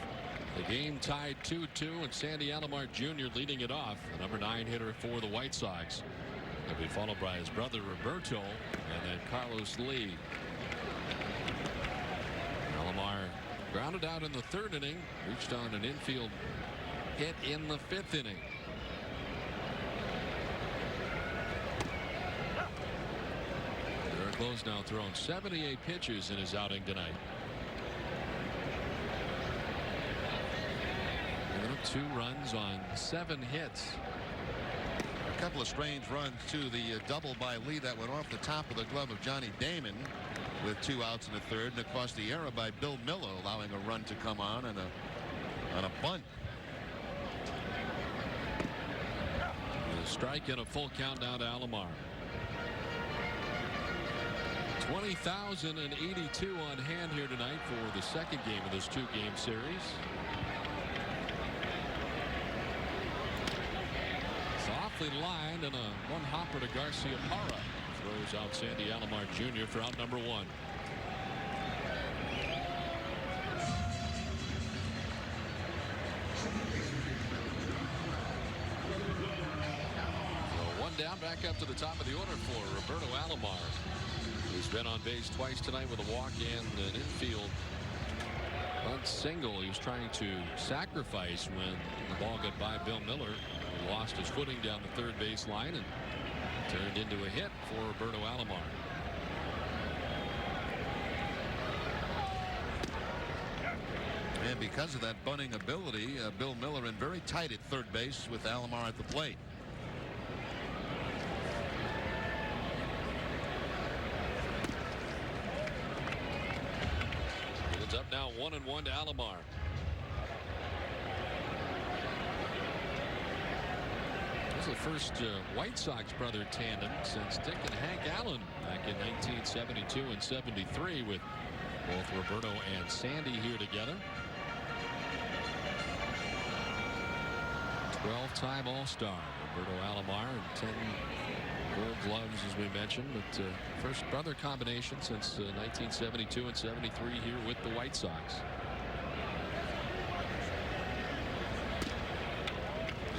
the game tied 2-2 and Sandy Alomar Jr. leading it off. The number 9 hitter for the White Sox. He'll be followed by his brother Roberto and then Carlos Lee. Alomar grounded out in the 3rd inning. Reached on an infield hit in the 5th inning. Derek Lowe's now thrown 78 pitches in his outing tonight. Giving up 2 runs on 7 hits. A couple of strange runs to the double by Lee that went off the top of the glove of Johnny Damon with 2 outs in the 3rd, and of course the error by Bill Miller allowing a run to come on and a bunt. A strike and a full count down to Alomar. 20,082 on hand here tonight for the 2nd game of this 2-game series. Softly lined and a 1-hopper to Garciaparra. Throws out Sandy Alomar Jr. for out number 1. So 1 down, back up to the top of the order for Roberto Alomar, who's been on base twice tonight with a walk and an infield bunt single. He was trying to sacrifice when the ball got by Bill Miller. He lost his footing down the 3rd base line and turned into a hit for Roberto Alomar. And because of that bunting ability, Bill Miller in very tight at 3rd base with Alomar at the plate. It's up now 1-1 to Alomar. This is the first White Sox brother tandem since Dick and Hank Allen back in 1972 and 73 with both Roberto and Sandy here together. 12-time All-Star Roberto Alomar and 10 Gold Gloves, as we mentioned, but first brother combination since 1972 and 73 here with the White Sox.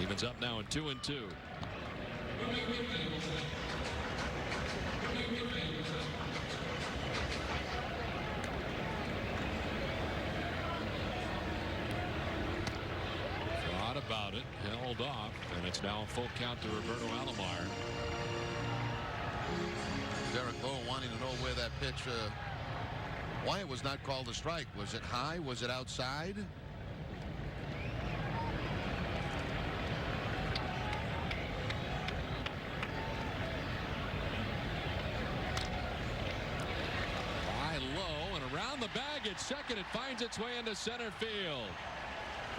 Evens up now at 2-2. Thought about it, held off, and it's now a full count to Roberto Alomar. Derek Lowe wanting to know where that pitch, why it was not called a strike. Was it high? Was it outside? The bag at second. It finds its way into center field.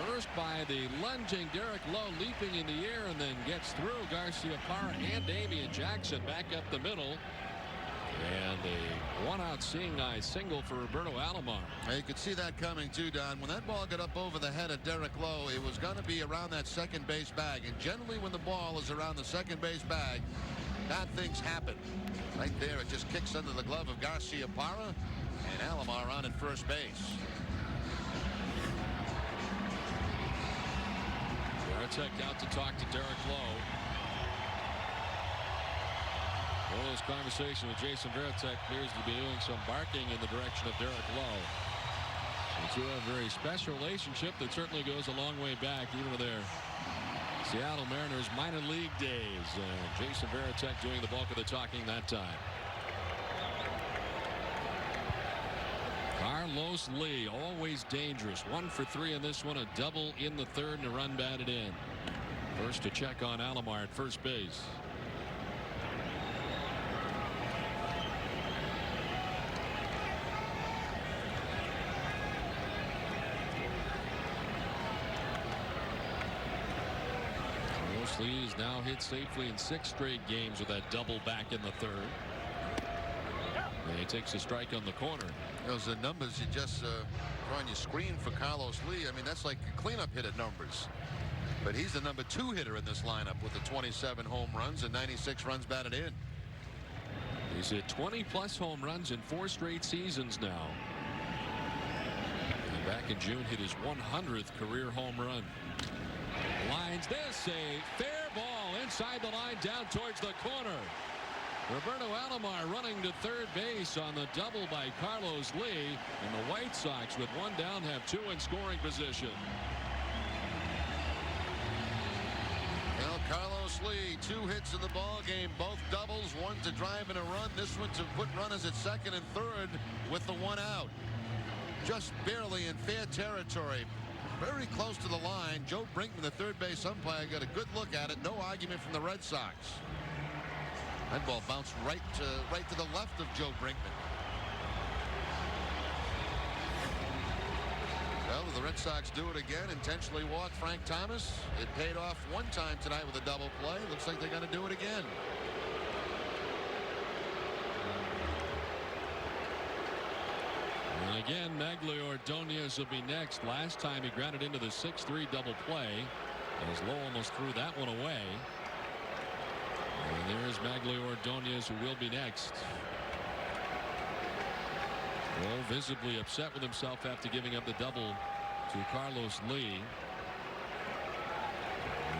First by the lunging Derek Lowe, leaping in the air and then gets through Garciaparra and Damian Jackson back up the middle. And a 1-out seeing eye single for Roberto Alomar. You could see that coming too, Don. When that ball got up over the head of Derek Lowe, it was going to be around that 2nd base bag. And generally when the ball is around the 2nd base bag, bad things happen. Right there, it just kicks under the glove of Garciaparra. And Alomar on at first base. Varitek out to talk to Derek Lowe. One of those conversations with Jason Varitek appears to be doing some barking in the direction of Derek Lowe. The two have a very special relationship that certainly goes a long way back, even to their Seattle Mariners minor league days. Jason Varitek doing the bulk of the talking that time. Carlos Lee, always dangerous. 1 for 3 in this one, a double in the third, and a run batted in. First to check on Alomar at first base. Carlos Lee has now hit safely in 6 straight games with that double back in the third. And he takes a strike on the corner. Those are numbers you just draw on your screen for Carlos Lee. I mean, that's like cleanup hitter numbers. But he's the number 2 hitter in this lineup with the 27 home runs and 96 runs batted in. He's hit 20+ home runs in 4 straight seasons now. And back in June, hit his 100th career home run. Lines this, a fair ball inside the line down towards the corner. Roberto Alomar running to third base on the double by Carlos Lee, and the White Sox with 1 down have 2 in scoring position. Well, Carlos Lee, 2 hits in the ball game, both doubles, 1 to drive in a run, this one to put runners at second and third with the 1 out. Just barely in fair territory, very close to the line. Joe Brinkman, the third base umpire, got a good look at it. No argument from the Red Sox. That ball bounced right to the left of Joe Brinkman. Well, the Red Sox do it again. Intentionally walk Frank Thomas. It paid off 1 time tonight with a double play. Looks like they're going to do it again. And again, Magglio Ordonez will be next. Last time he grounded into the 6-3 double play, as Lowe almost threw that one away. And there's Magglio Ordonez, who will be next. Lowe visibly upset with himself after giving up the double to Carlos Lee.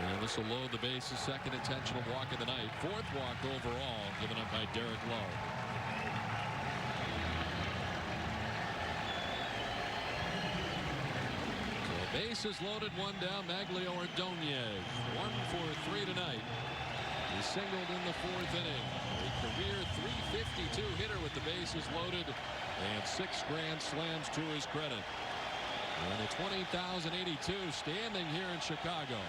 And this will load the bases. Second intentional walk of the night. 4th walk overall given up by Derek Lowe. So bases loaded, 1 down. Magglio Ordonez 1 for 3 tonight. He singled in the 4th inning. A career .352 hitter with the bases loaded and 6 grand slams to his credit. And a 20,082 standing here in Chicago.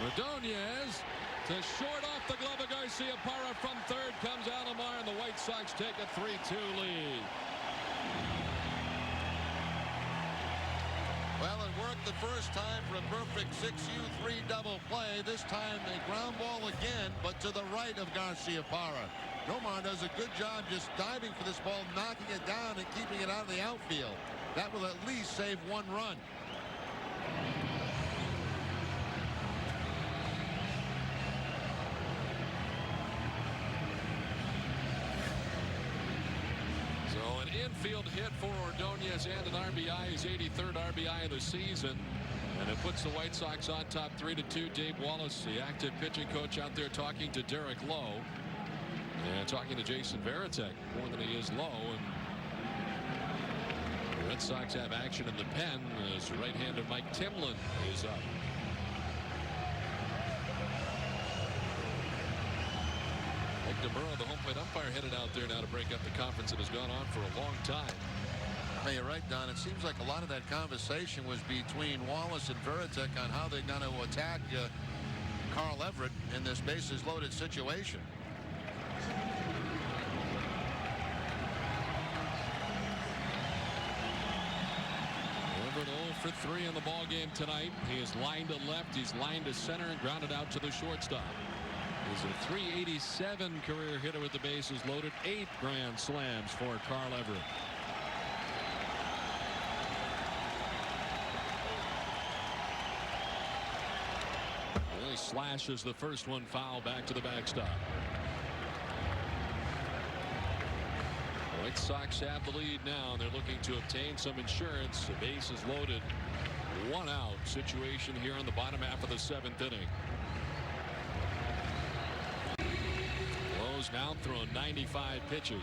Ordonez to short off the glove of Garciaparra from third comes Alomar, and the White Sox take a 3-2 lead. Well, it worked the first time for a perfect 6-3 double play. This time a ground ball again, but to the right of Garciaparra. Nomar does a good job just diving for this ball, knocking it down and keeping it out of the outfield. That will at least save 1 run. So an infield hit for Ordonez and an RBI, his 83rd RBI of the season. And it puts the White Sox on top 3-2. Dave Wallace, the active pitching coach, out there talking to Derek Lowe. And talking to Jason Varitek more than he is Lowe. And the Red Sox have action in the pen as right-hander Mike Timlin is up. Mike DeMuro, the home plate umpire, headed out there now to break up the conference that has gone on for a long time. Hey, you're right, Don. It seems like a lot of that conversation was between Wallace and Varitek on how they're going to attack Carl Everett in this bases loaded situation. Everett 0 for 3 in the ball game tonight. He is lined to left, he's lined to center, and grounded out to the shortstop. He's a .387 career hitter with the bases loaded. 8 grand slams for Carl Everett. He slashes the first one foul back to the backstop. White Sox have the lead now, and they're looking to obtain some insurance. The bases loaded, 1 out situation here in the bottom half of the 7th inning. has now thrown 95 pitches.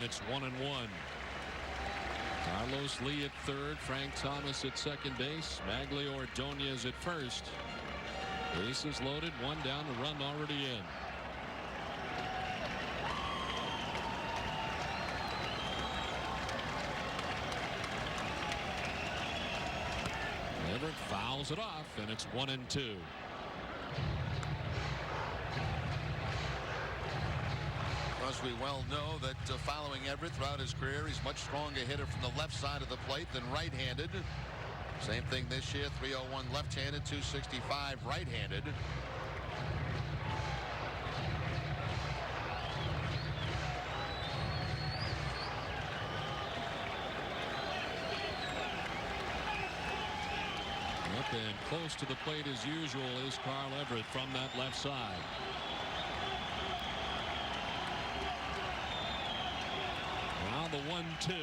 It's 1-1. Carlos Lee at third, Frank Thomas at second base, Maglio Ordonez at first. Bases loaded, one down, the run already in. Everett fouls it off, and it's 1-2. As we well know that following Everett throughout his career, he's much stronger hitter from the left side of the plate than right-handed. Same thing this year, 301 left-handed, 265 right-handed. Up and close to the plate as usual is Carl Everett from that left side. Now the 1-2.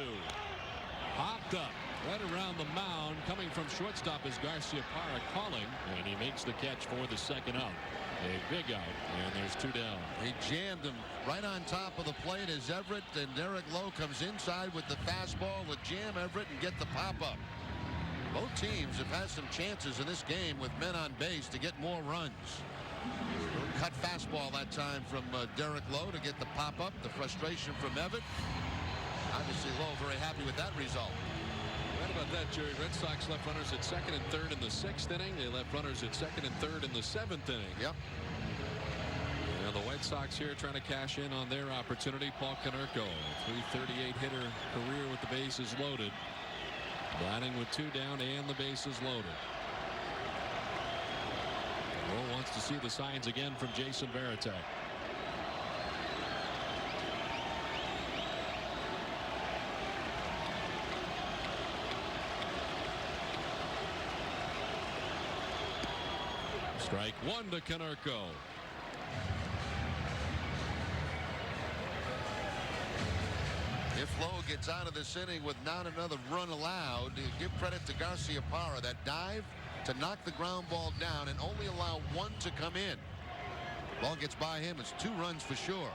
Popped up right around the mound. Coming from shortstop is Garciaparra calling, and he makes the catch for the second out. A big out, and there's two down. He jammed him right on top of the plate as Everett and Derek Lowe comes inside with the fastball to jam Everett and get the pop-up. Both teams have had some chances in this game with men on base to get more runs. Cut fastball that time from Derek Lowe to get the pop-up. The frustration from Everett. Obviously, Lowe very happy with that result. Right about that, Jerry. Red Sox left runners at second and third in the sixth inning. They left runners at second and third in the seventh inning. Yep. And the White Sox here trying to cash in on their opportunity. Paul Konerko, 338 hitter career with the bases loaded. Batting with two down and the bases loaded. Lowe wants to see the signs again from Jason Varitek. Strike one to Konerko. If Lowe gets out of this inning with not another run allowed, give credit to Garciaparra. That dive to knock the ground ball down and only allow one to come in. Ball gets by him. It's 2 runs for sure.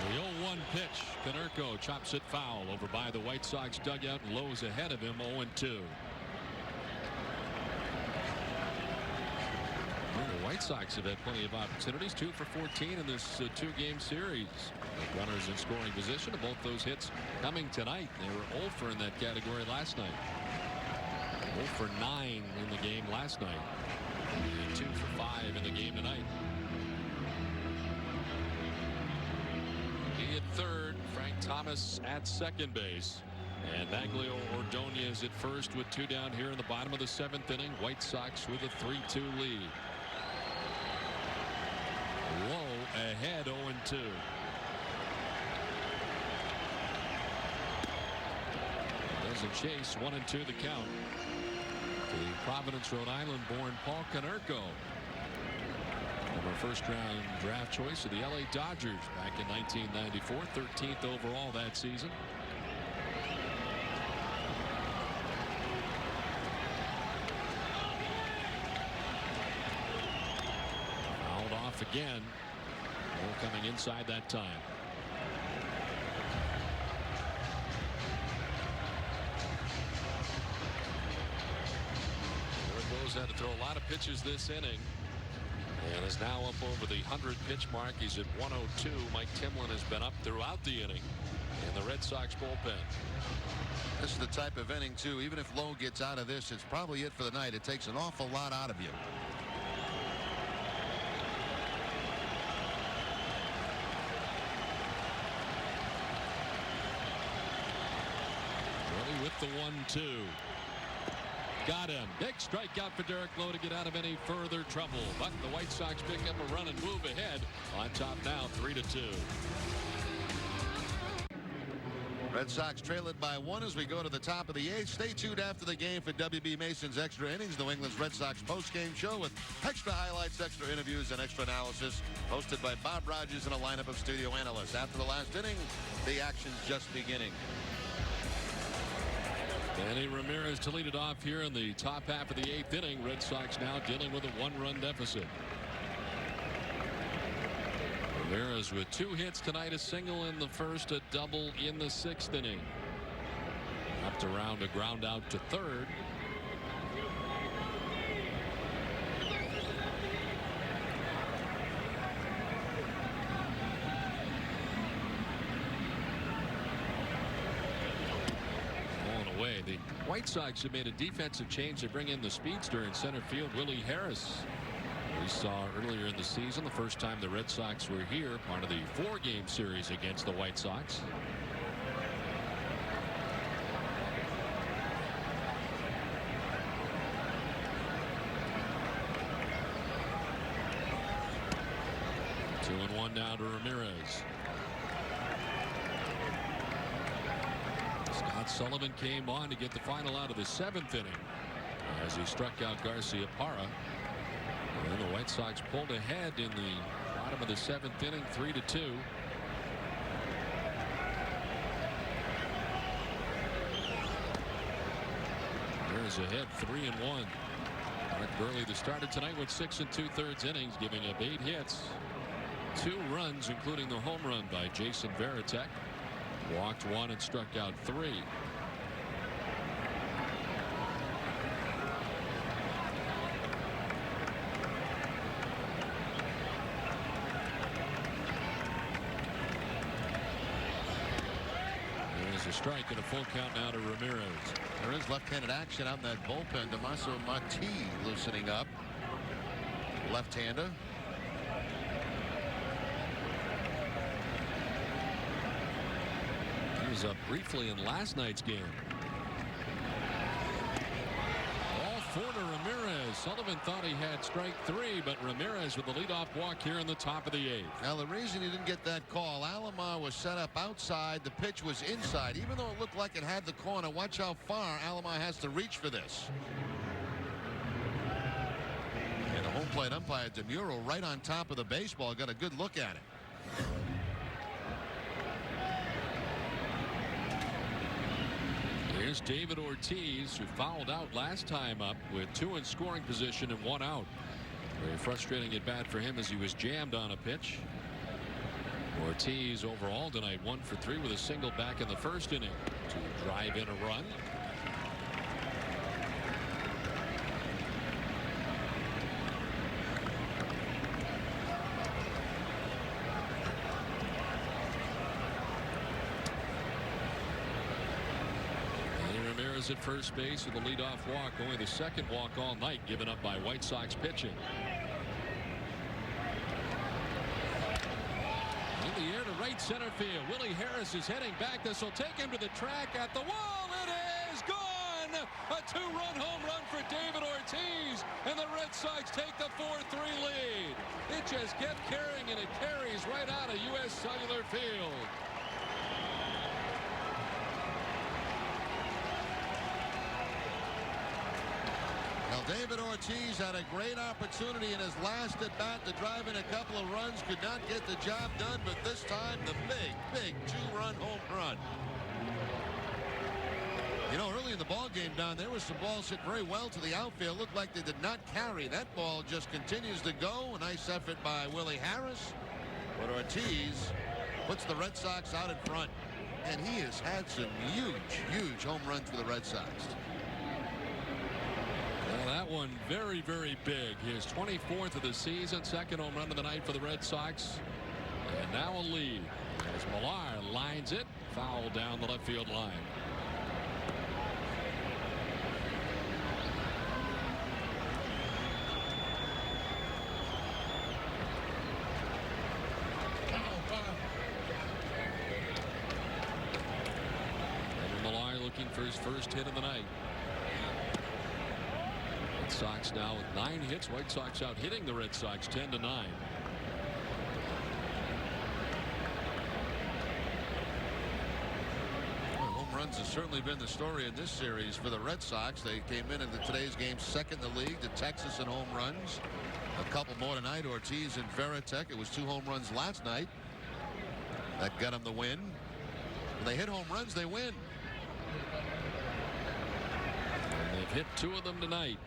The 0-1 pitch. Konerko chops it foul over by the White Sox dugout. Lowe's ahead of him, 0-2. The White Sox have had plenty of opportunities. 2 for 14 in this two-game series. Runners in scoring position. Both those hits coming tonight. They were 0 for in that category last night. 0 for 9 in the game last night. And 2 for 5 in the game tonight. He at third. Frank Thomas at second base. And Maglio Ordonez at first with 2 down here in the bottom of the 7th inning. White Sox with a 3-2 lead. Lowe ahead 0-2. Doesn't chase. 1-2 the count. The Providence, Rhode Island born Paul Konerko. Former first-round draft choice of the LA Dodgers back in 1994. 13th overall that season. Fouled off again. Lowe coming inside that time. Lowe's had to throw a lot of pitches this inning. And is now up over the 100-pitch mark. He's at 102. Mike Timlin has been up throughout the inning in the Red Sox bullpen. This is the type of inning, too. Even if Lowe gets out of this, it's probably it for the night. It takes an awful lot out of you. Ready with the 1-2. Got him. Big strikeout for Derek Lowe to get out of any further trouble. But the White Sox pick up a run and move ahead. On top now, 3-2. Red Sox trail it by 1 as we go to the top of the 8th. Stay tuned after the game for W.B. Mason's Extra Innings, New England's Red Sox post-game show with extra highlights, extra interviews, and extra analysis. Hosted by Bob Rogers and a lineup of studio analysts. After the last inning, the action's just beginning. Danny Ramirez to lead it off here in the top half of the 8th inning. Red Sox now dealing with a 1-run deficit. Ramirez with 2 hits tonight, a single in the first, a double in the 6th inning. Up to round a ground out to third. Going away. The White Sox have made a defensive change to bring in the speedster in center field, Willie Harris. We saw earlier in the season, the first time the Red Sox were here, part of the 4-game series against the White Sox. Two and one now to Ramirez. Scott Sullivan came on to get the final out of the 7th inning as he struck out Garciaparra. And the White Sox pulled ahead in the bottom of the 7th inning, 3-2. There's ahead, 3-1. Mark Burley, the starter tonight, with 6 2/3 innings, giving up 8 hits, 2 runs, including the home run by Jason Varitek. Walked 1 and struck out 3. A strike and a full count now to Ramirez. There is left-handed action out in that bullpen. Damaso Mati loosening up. Left-hander. He was up briefly in last night's game. Ball 4 to Ramirez. Sullivan thought he had strike 3, but Ramirez with the leadoff walk here in the top of the 8th. Now the reason he didn't get that call, Alomar was set up outside. The pitch was inside. Even though it looked like it had the corner, watch how far Alomar has to reach for this. And the home plate umpire, DeMuro, right on top of the baseball, got a good look at it. Here's David Ortiz, who fouled out last time up with 2 in scoring position and 1 out. Very frustrating at bat for him as he was jammed on a pitch. Ortiz overall tonight 1 for 3 with a single back in the 1st inning to drive in a run. At first base with a leadoff walk, only the 2nd walk all night given up by White Sox pitching. In the air to right center field. Willie Harris is heading back. This will take him to the track at the wall. It is gone. A 2-run home run for David Ortiz, and the Red Sox take the 4-3 lead. It just kept carrying, and it carries right out of U.S. Cellular Field. David Ortiz had a great opportunity in his last at-bat to drive in a couple of runs. Could not get the job done, but this time the big 2-run home run. You know, early in the ball game, Don, there was some balls hit very well to the outfield. Looked like they did not carry. That ball just continues to go. A nice effort by Willie Harris. But Ortiz puts the Red Sox out in front. And he has had some huge home runs for the Red Sox. Well, that one very big. His 24th of the season, 2nd home run of the night for the Red Sox. And now a lead as Millar lines it, foul down the left field line. looking for his first hit of the night. Red Sox now with 9 hits. White Sox out hitting the Red Sox 10-9. Home runs has certainly been the story in this series for the Red Sox. They came in today's game second in the league to Texas in home runs. A couple more tonight. Ortiz and Veritek. It was 2 home runs last night that got them the win. When they hit home runs, they win. And they've hit 2 of them tonight.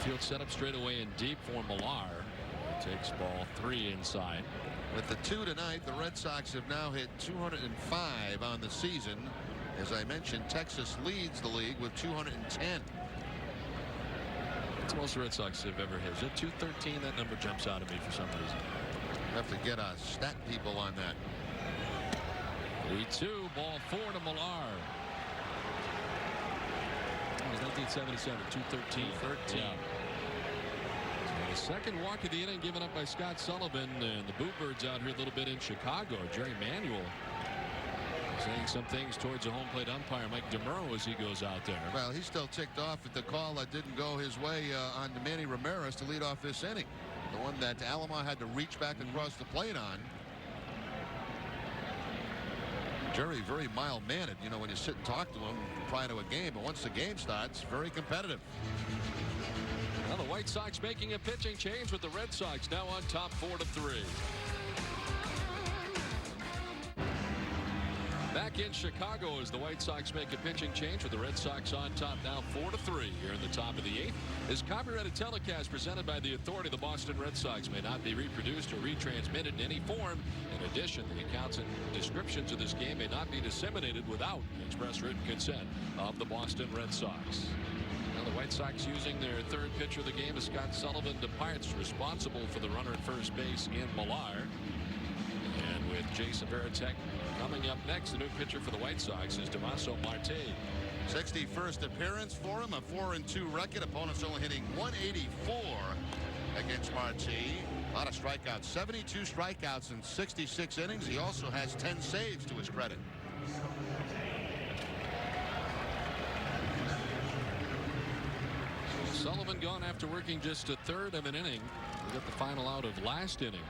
Field set up straight away in deep for Millar. Takes ball 3 inside. With the 2 tonight, the Red Sox have now hit 205 on the season. As I mentioned, Texas leads the league with 210. That's the most the Red Sox have ever hit. Is it 213? That number jumps out at me for some reason. Have to get stat people on that. 3-2, ball 4 to Millar. It was 1977, 213. 13. Yeah. So the second walk of the inning given up by Scott Sullivan, and the Boo Birds out here a little bit in Chicago. Jerry Manuel saying some things towards the home plate umpire Mike DeMuro as he goes out there. Well, he's still ticked off at the call that didn't go his way on Manny Ramirez to lead off this inning. The one that Alomar had to reach back across the plate on. Jerry, very mild-mannered, you know, when you sit and talk to him prior to a game. But once the game starts, very competitive. Now the White Sox making a pitching change with the Red Sox now on top 4-3. Back in Chicago as the White Sox make a pitching change with the Red Sox on top now 4-3 here in the top of the 8th. This copyrighted telecast presented by the authority of the Boston Red Sox may not be reproduced or retransmitted in any form. In addition, the accounts and descriptions of this game may not be disseminated without the express written consent of the Boston Red Sox. Now the White Sox using their third pitcher of the game as Scott Sullivan departs, responsible for the runner at first base in Millar. And with Jason Veritek coming up next, the new pitcher for the White Sox is Damaso Marte. 61st appearance for him, a 4-2 record. Opponents only hitting 184 against Marte. A lot of strikeouts, 72 strikeouts in 66 innings. He also has 10 saves to his credit. Sullivan gone after working just a third of an inning. We got the final out of last inning.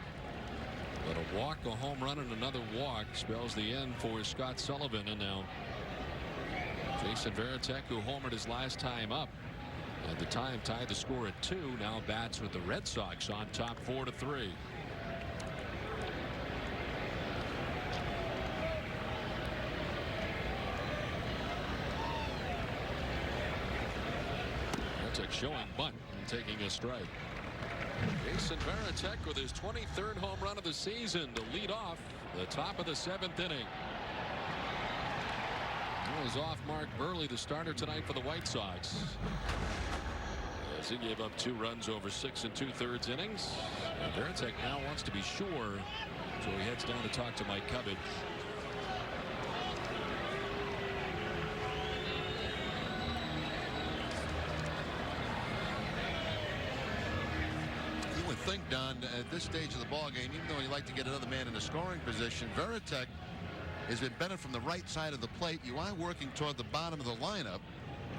But a walk, a home run, and another walk spells the end for Scott Sullivan. And now Jason Veritek, who homered his last time up, at the time tied the score at 2, now bats with the Red Sox on top 4-3. Veritek showing bunt and taking a strike. Jason Veritek with his 23rd home run of the season to lead off the top of the 7th inning. That was off Mark Burley, the starter tonight for the White Sox, as he gave up 2 runs over 6 2/3 innings. And Veritek now wants to be sure, so he heads down to talk to Mike Cubbage. Think, Don, at this stage of the ball game, even though you like to get another man in a scoring position, Veritek has been better from the right side of the plate. You are working toward the bottom of the lineup.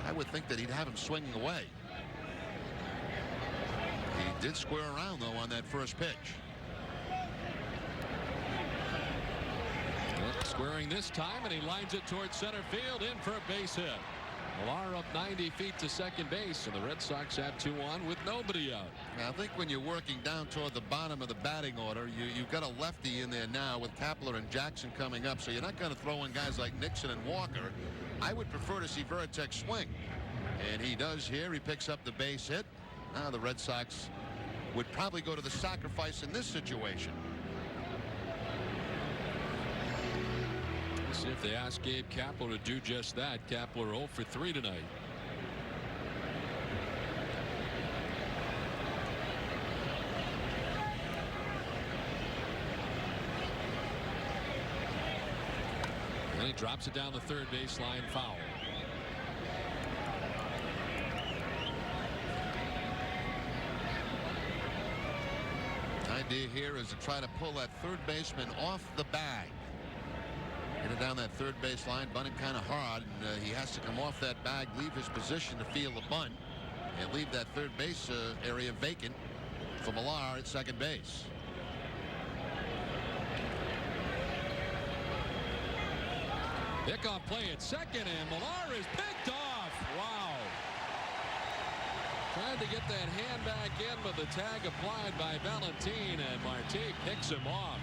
I would think that he'd have him swinging away. He did square around, though, on that first pitch. Well, squaring this time, and he lines it towards center field, in for a base hit. Millar up 90 feet to second base, and the Red Sox have 2 on with nobody out. Now, I think when you're working down toward the bottom of the batting order, you've got a lefty in there now with Kapler and Jackson coming up, so you're not going to throw in guys like Nixon and Walker. I would prefer to see Veritek swing, and he does here. He picks up the base hit. Now the Red Sox would probably go to the sacrifice in this situation. See if they ask Gabe Kapler to do just that. Kapler 0 for 3 tonight. And he drops it down the third baseline, foul. idea here is to try to pull that third baseman off the bag. Get it down that third base line, bunt it kind of hard, and he has to come off that bag, leave his position to field the bunt, and leave that third base area vacant for Millar at second base. Pickoff play at second, and Millar is picked off. Wow. Tried to get that hand back in, but the tag applied by Valentin, and Marte picks him off.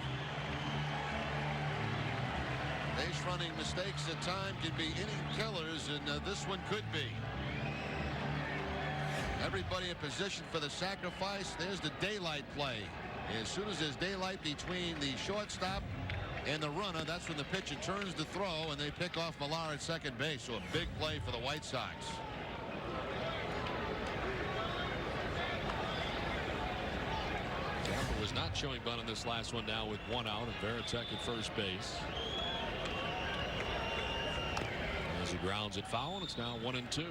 Base running mistakes at times can be inning killers, and this one could be. Everybody in position for the sacrifice. There's the daylight play. As soon as there's daylight between the shortstop and the runner, that's when the pitcher turns to throw, and they pick off Millar at second base. So a big play for the White Sox. Tampa was not showing bunt in this last one now with one out, and Varitek at first base. As he grounds it foul, it's now 1-2. So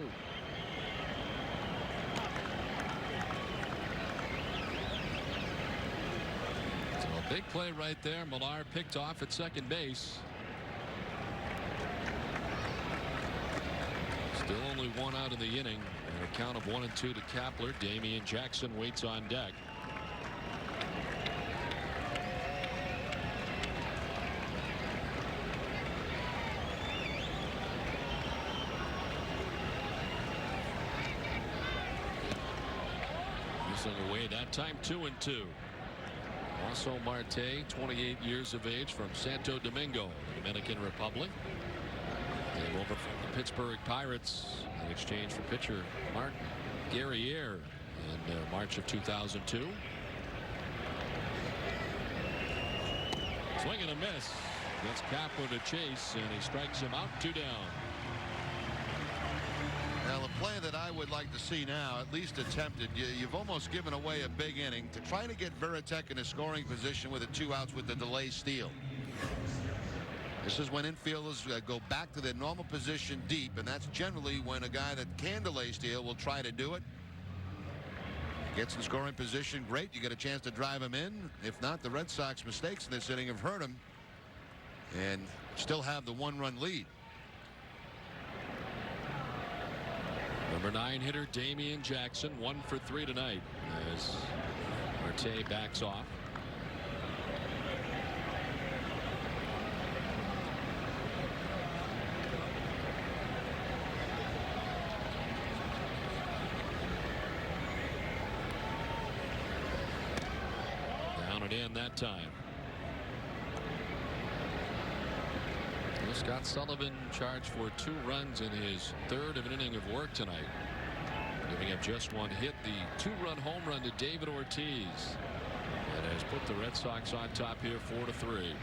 a big play right there. Millar picked off at second base. Still only one out in the inning, and a count of 1-2 to Kapler. Damian Jackson waits on deck. Away that time 2-2. Also Marte, 28 years of age, from Santo Domingo, Dominican Republic. Came over from the Pittsburgh Pirates in exchange for pitcher Mark Guerriere in March of 2002. Swing and a miss. Gets Kapler to chase, and he strikes him out. 2 down. Now, the play that I would like to see now, at least attempted, you've almost given away a big inning to try to get Varitek in a scoring position with the 2 outs with the delay steal. This is when infielders go back to their normal position deep, and that's generally when a guy that can delay steal will try to do it. Gets in scoring position, great. You get a chance to drive him in. If not, the Red Sox mistakes in this inning have hurt him and still have the 1-run lead. Number 9 hitter Damian Jackson, 1 for 3 tonight as Marte backs off. Down and in that time. Scott Sullivan charged for 2 runs in his third of an inning of work tonight, giving up just 1 hit. The 2-run home run to David Ortiz that has put the Red Sox on top here 4-3.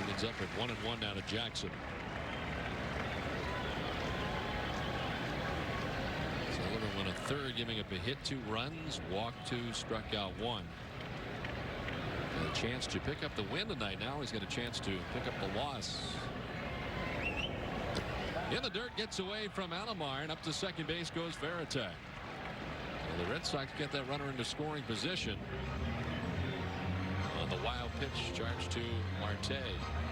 Ends up at 1-1 now to Jackson. Sullivan went a third, giving up a hit, 2 runs, walked 2, struck out 1. A chance to pick up the win tonight. Now he's got a chance to pick up the loss. In the dirt, gets away from Alomar, and up to second base goes Varitek. The Red Sox get that runner into scoring position on the wild pitch charged to Marte.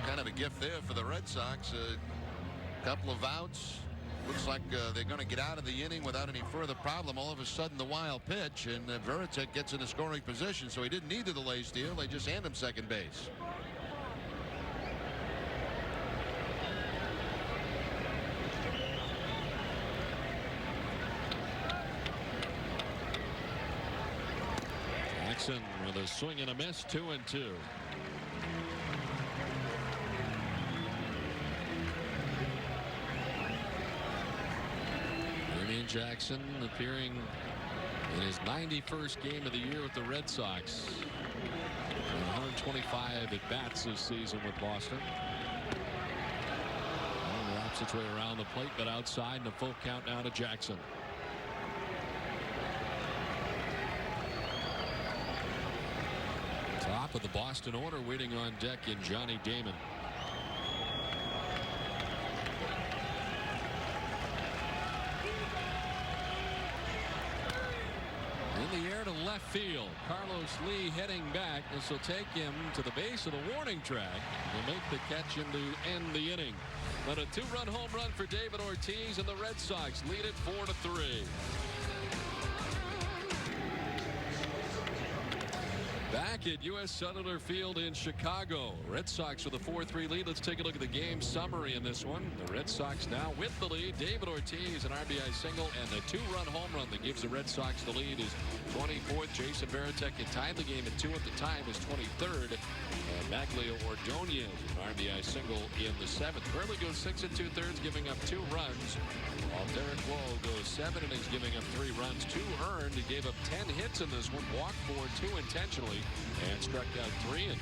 Kind of a gift there for the Red Sox. A couple of outs. Looks like they're going to get out of the inning without any further problem. All of a sudden, the wild pitch, and Varitek gets in a scoring position, so he didn't need the delay steal. They just hand him second base. Jackson with a swing and a miss, 2-2. Jackson appearing in his 91st game of the year with the Red Sox. 125 at bats this season with Boston. And wraps its way around the plate, but outside, and a full count now to Jackson. Top of the Boston order waiting on deck in Johnny Damon. In the air to left field. Carlos Lee heading back. This will take him to the base of the warning track. He'll make the catch and to end the inning. But a 2-run home run for David Ortiz, and the Red Sox lead it 4-3. Back at U.S. Cellular Field in Chicago. Red Sox with a 4-3 lead. Let's take a look at the game summary in this one. The Red Sox now with the lead. David Ortiz, an RBI single, and the 2-run home run that gives the Red Sox the lead is 24th. Jason Varitek had tied the game at 2 at the time, is 23rd. And Maglio Ordonez, an RBI single in the 7th. Curley goes 6 2/3, giving up 2 runs. While Derek Lowe goes 7 innings, giving up 3 runs, 2 earned. He gave up 10 hits in this one, walked 4, 2 intentionally, and struck out 3. And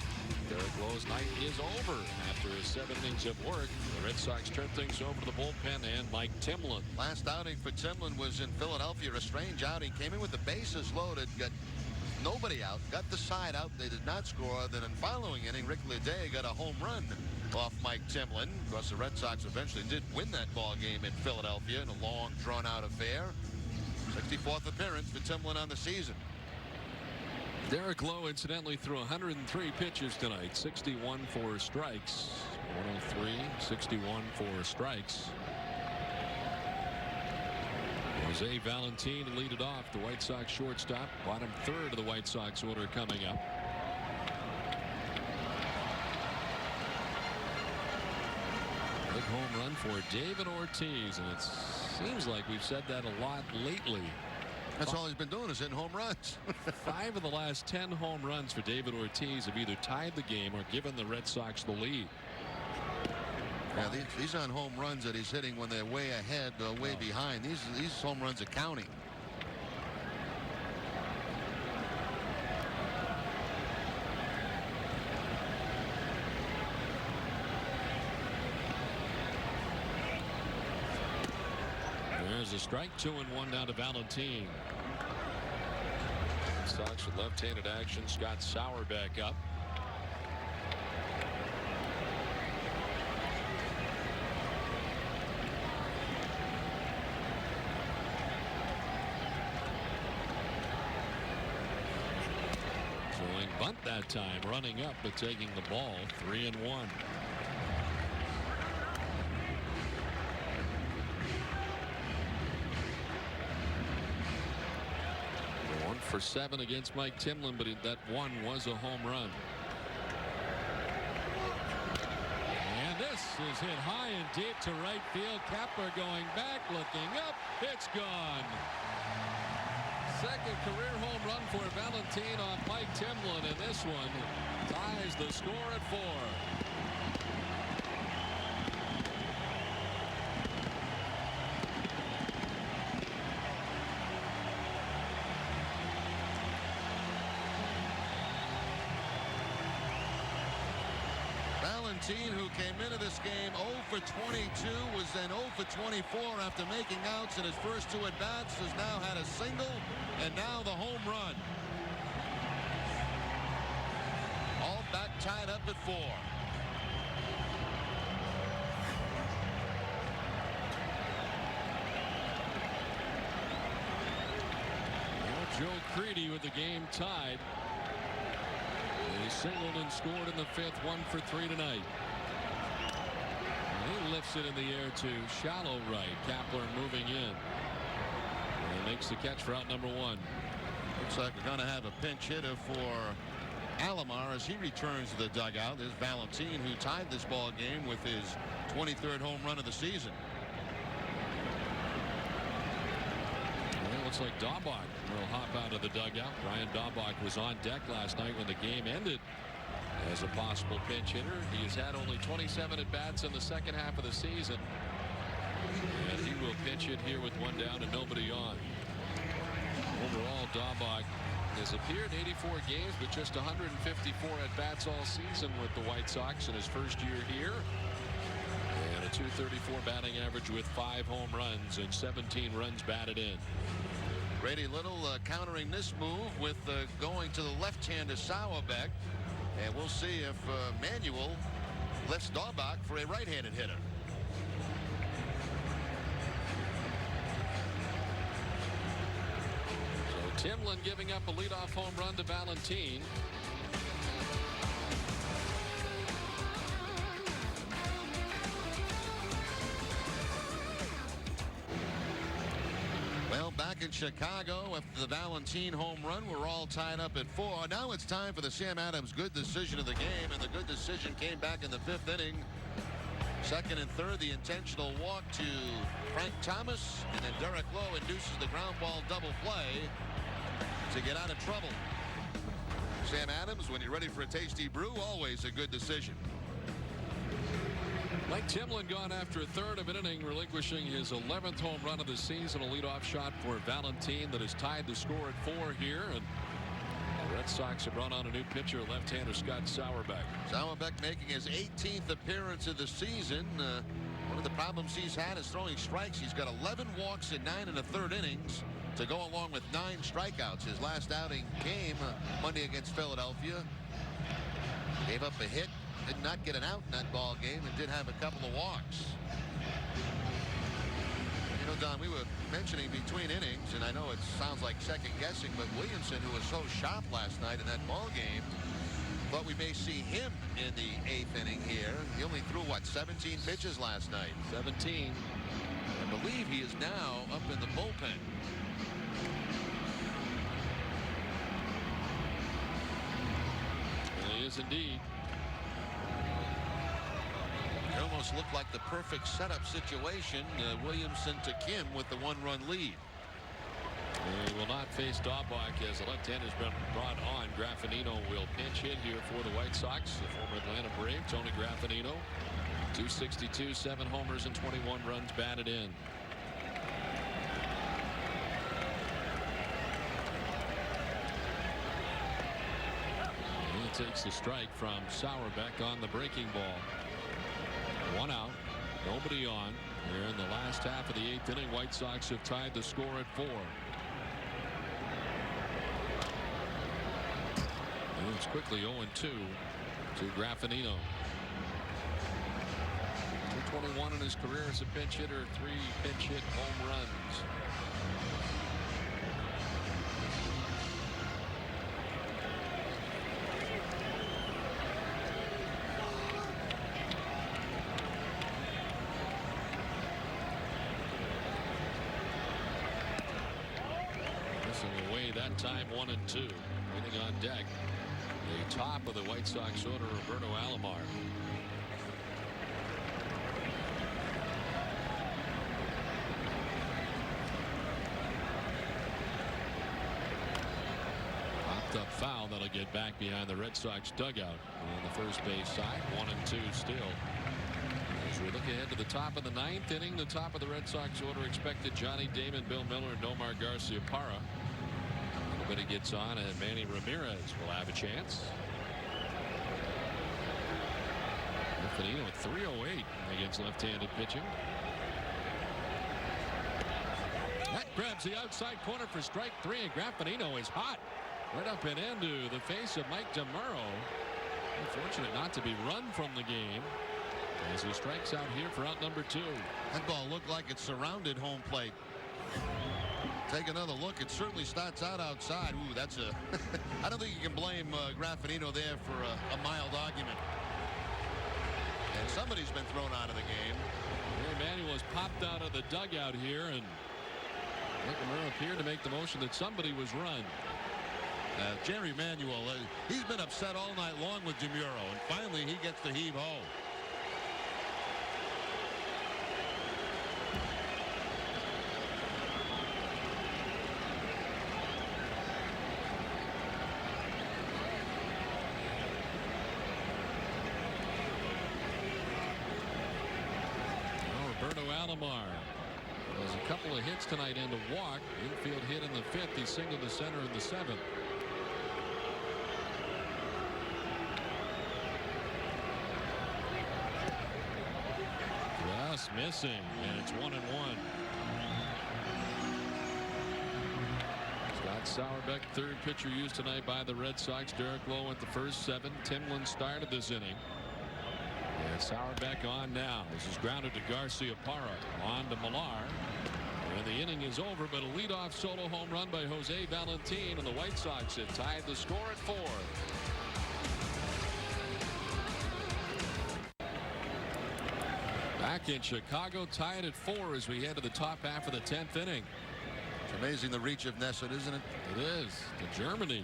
Derek Lowe's night is over after his 7 innings of work. The Red Sox turn things over to the bullpen and Mike Timlin. Last outing for Timlin was in Philadelphia. A strange outing. Came in with the bases loaded, got nobody out, got the side out. They did not score. Then in the following inning, Rick Leday got a home run off Mike Timlin. Of course, the Red Sox eventually did win that ball game in Philadelphia in a long, drawn-out affair. 64th appearance for Timlin on the season. Derek Lowe, incidentally, threw 103 pitches tonight. 61 for strikes. 103, 61 for strikes. Jose Valentin to lead it off. The White Sox shortstop, bottom third of the White Sox order coming up. Big home run for David Ortiz, and it seems like we've said that a lot lately. That's all he's been doing, is hitting home runs. 5 of the last 10 home runs for David Ortiz have either tied the game or given the Red Sox the lead. Yeah, these aren't home runs that he's hitting when they're way ahead or way behind. These home runs are counting. There's a strike. 2-1 down to Valentin. Sox with left-handed action. Scott Sauer back up. Throwing bunt that time, running up but taking the ball. 3-1. 1-for-7 against Mike Timlin, but that one was a home run. And this is hit high and deep to right field. Kepler going back, looking up. It's gone. Second career home run for Valentin on Mike Timlin, and this one ties the score at 4. Valentin, who came into this game 0 for 22, was then 0 for 24 after making outs in his first 2 at-bats, has now had a single and now the home run. All back tied up at 4. Joe Creedy with the game tied. He singled and scored in the 5th, 1 for 3 tonight. And he lifts it in the air to shallow right. Kepler moving in. And makes the catch for out number 1. Looks like we're going to have a pinch hitter for Alomar as he returns to the dugout. There's Valentin, who tied this ball game with his 23rd home run of the season. Looks like Daubach will hop out of the dugout. Brian Daubach was on deck last night when the game ended as a possible pinch hitter. He has had only 27 at-bats in the second half of the season. And he will pinch hit here with 1 down and nobody on. Overall, Daubach has appeared in 84 games, but just 154 at-bats all season with the White Sox in his first year here. And a .234 batting average with 5 home runs and 17 runs batted in. Grady Little countering this move with going to the left-hander Sauerbeck. And we'll see if Manuel lifts Daubach for a right-handed hitter. So Timlin giving up a leadoff home run to Valentin. Well, back in Chicago after the Valentin home run, we're all tied up at 4. Now it's time for the Sam Adams good decision of the game, and the good decision came back in the 5th inning. Second and third, the intentional walk to Frank Thomas, and then Derek Lowe induces the ground ball double play to get out of trouble. Sam Adams, when you're ready for a tasty brew, always a good decision. Mike Timlin gone after a third of an inning, relinquishing his 11th home run of the season. A leadoff shot for Valentin that has tied the score at 4 here. And the Red Sox have brought on a new pitcher, left-hander Scott Sauerbeck. Sauerbeck making his 18th appearance of the season. One of the problems he's had is throwing strikes. He's got 11 walks in 9 1/3 innings to go along with 9 strikeouts. His last outing came Monday against Philadelphia. Gave up a hit. Did not get an out in that ball game, and did have a couple of walks. You know, Don, we were mentioning between innings, and I know it sounds like second guessing, but Williamson, who was so sharp last night in that ball game, thought we may see him in the 8th inning here. He only threw, what, 17 pitches last night? 17. I believe he is now up in the bullpen. He is indeed. It almost looked like the perfect setup situation. Williamson to Kim with the 1-run lead. He will not face Daubach as the left-hander has been brought on. Graffinino will pinch hit here for the White Sox. The former Atlanta Brave, Tony Graffinino. 262, 7 homers and 21 runs batted in. He takes the strike from Sauerbeck on the breaking ball. 1 out, nobody on. Here in the last half of the 8th inning, White Sox have tied the score at 4. And it's quickly 0-2 to Graffinino. 221 in his career as a pinch hitter, 3 pinch hit home runs. That time 1-2. Waiting on deck, the top of the White Sox order, Roberto Alomar. Popped up foul. That'll get back behind the Red Sox dugout on the first base side. 1-2 still. As we look ahead to the top of the 9th inning, the top of the Red Sox order expected Johnny Damon, Bill Miller, and Nomar Garciaparra. But he gets on, and Manny Ramirez will have a chance. Graffinino at 308 against left-handed pitching. That grabs the outside corner for strike 3, and Graffinino is hot. Right up and into the face of Mike DeMuro. Unfortunate not to be run from the game as he strikes out here for out number 2. That ball looked like it surrounded home plate. Take another look. It certainly starts out outside. Ooh, that's a I don't think you can blame Graffinino there for a mild argument. And somebody's been thrown out of the game. Emmanuel has popped out of the dugout here, and McNamara appeared to make the motion that somebody was run. Jerry Manuel, he's been upset all night long with DeMuro, and finally he gets the heave-ho. Alomar has a couple of hits tonight and a walk. Infield hit in the 5th. He singled the center in the 7th. Just missing, and it's 1-1. Scott Sauerbeck, third pitcher used tonight by the Red Sox. Derek Lowe went the first 7. Timlin started this inning. And Sauerbeck on now. This is grounded to Garciaparra. On to Millar. And the inning is over, but a leadoff solo home run by Jose Valentin, and the White Sox have tied the score at 4. Back in Chicago, tied at 4 as we head to the top half of the 10th inning. It's amazing the reach of Nesson, isn't it? It is. To Germany.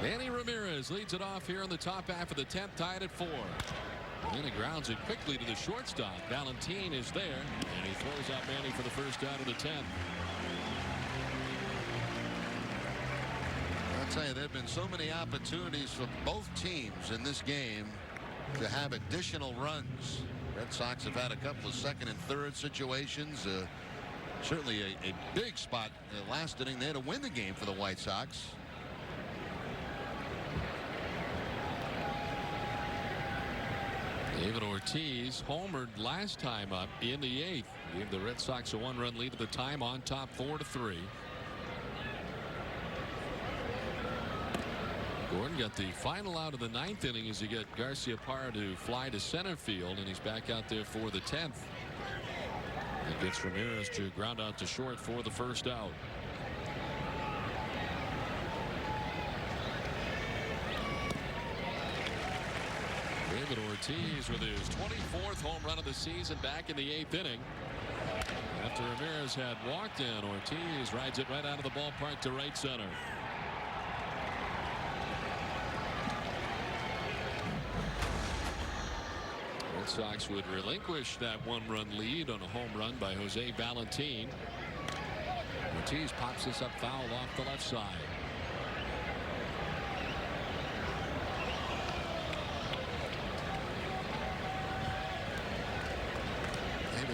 Manny Ramirez leads it off here in the top half of the 10th, tied at 4. And he grounds it quickly to the shortstop. Valentin is there, and he throws out Manny for the first out of the 10th. I'll tell you, there have been so many opportunities for both teams in this game to have additional runs. Red Sox have had a couple of second and third situations. Certainly a big spot last inning there to win the game for the White Sox. David Ortiz homered last time up in the 8th. Gave the Red Sox a 1-run lead at the time, on top 4-3. Gordon got the final out of the 9th inning as he got Garciaparra to fly to center field, and he's back out there for the 10th. It gets Ramirez to ground out to short for the first out. David Ortiz with his 24th home run of the season back in the 8th inning. After Ramirez had walked in, Ortiz rides it right out of the ballpark to right center. Red Sox would relinquish that 1-run lead on a home run by Jose Valentin. Ortiz pops this up foul off the left side.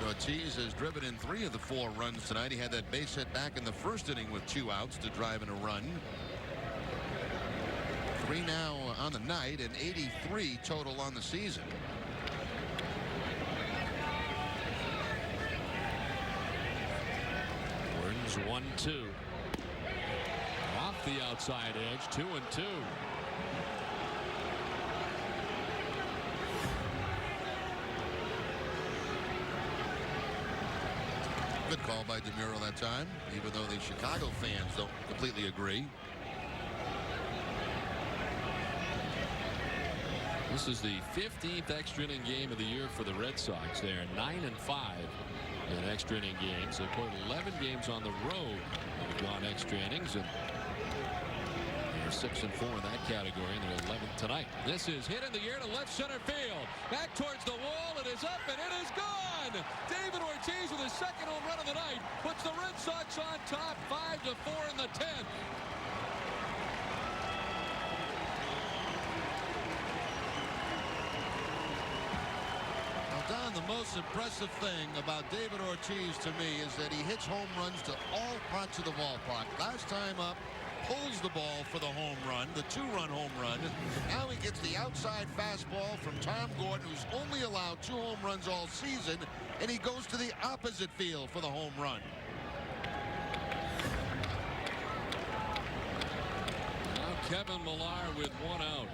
Ortiz has driven in 3 of the 4 runs tonight. He had that base hit back in the first inning with 2 outs to drive in a run. 3 now on the night and 83 total on the season. Gordon's 1-2. Off the outside edge, 2-2. Good call by DeMuro that time, even though the Chicago fans don't completely agree. This is the 15th extra inning game of the year for the Red Sox. They are 9-5 in extra inning games. They played 11 games on the road that have gone extra innings, and they're 6-4 in that category, and they're 11th tonight. This is hit in the air to left center field. Back towards the wall. It is up, and it is gone. David Ortiz with his second home run of the night puts the Red Sox on top, 5-4 in the 10th. Don, the most impressive thing about David Ortiz to me is that he hits home runs to all parts of the ballpark. Last time up, pulls the ball for the home run, the 2-run home run. Now he gets the outside fastball from Tom Gordon, who's only allowed 2 home runs all season, and he goes to the opposite field for the home run. Now Kevin Millar with 1 out.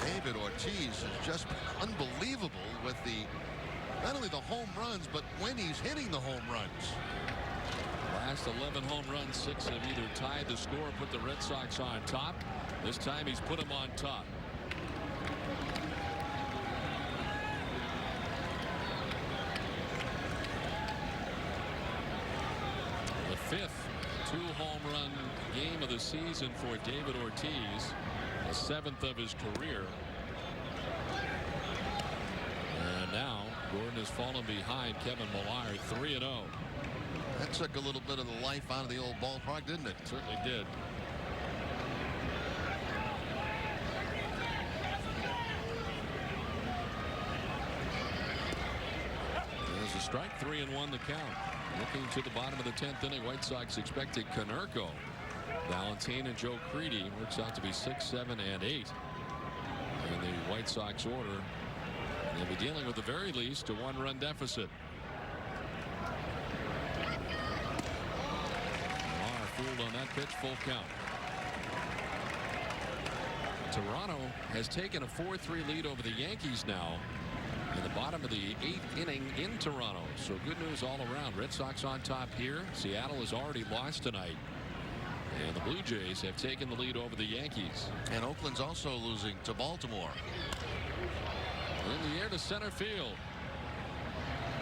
David Ortiz is just unbelievable with not only the home runs, but when he's hitting the home runs. Last 11 home runs, 6 have either tied the score, put the Red Sox on top. This time he's put them on top. The 5th 2-home run game of the season for David Ortiz. The 7th of his career. And now Gordon has fallen behind Kevin Millar, 3-0. That took a little bit of the life out of the old ballpark, didn't it? Certainly did. There's a strike, 3-1 the count. Looking to the bottom of the 10th inning, White Sox expected Konerko. Valentin and Joe Crede works out to be 6, 7, and 8 in the White Sox order. They'll be dealing with the very least a 1-run deficit. Millar fooled on that pitch, full count. Toronto has taken a 4-3 lead over the Yankees now. in the bottom of the 8th inning in Toronto. So good news all around. Red Sox on top here. Seattle has already lost tonight. And the Blue Jays have taken the lead over the Yankees. And Oakland's also losing to Baltimore. In the air to center field.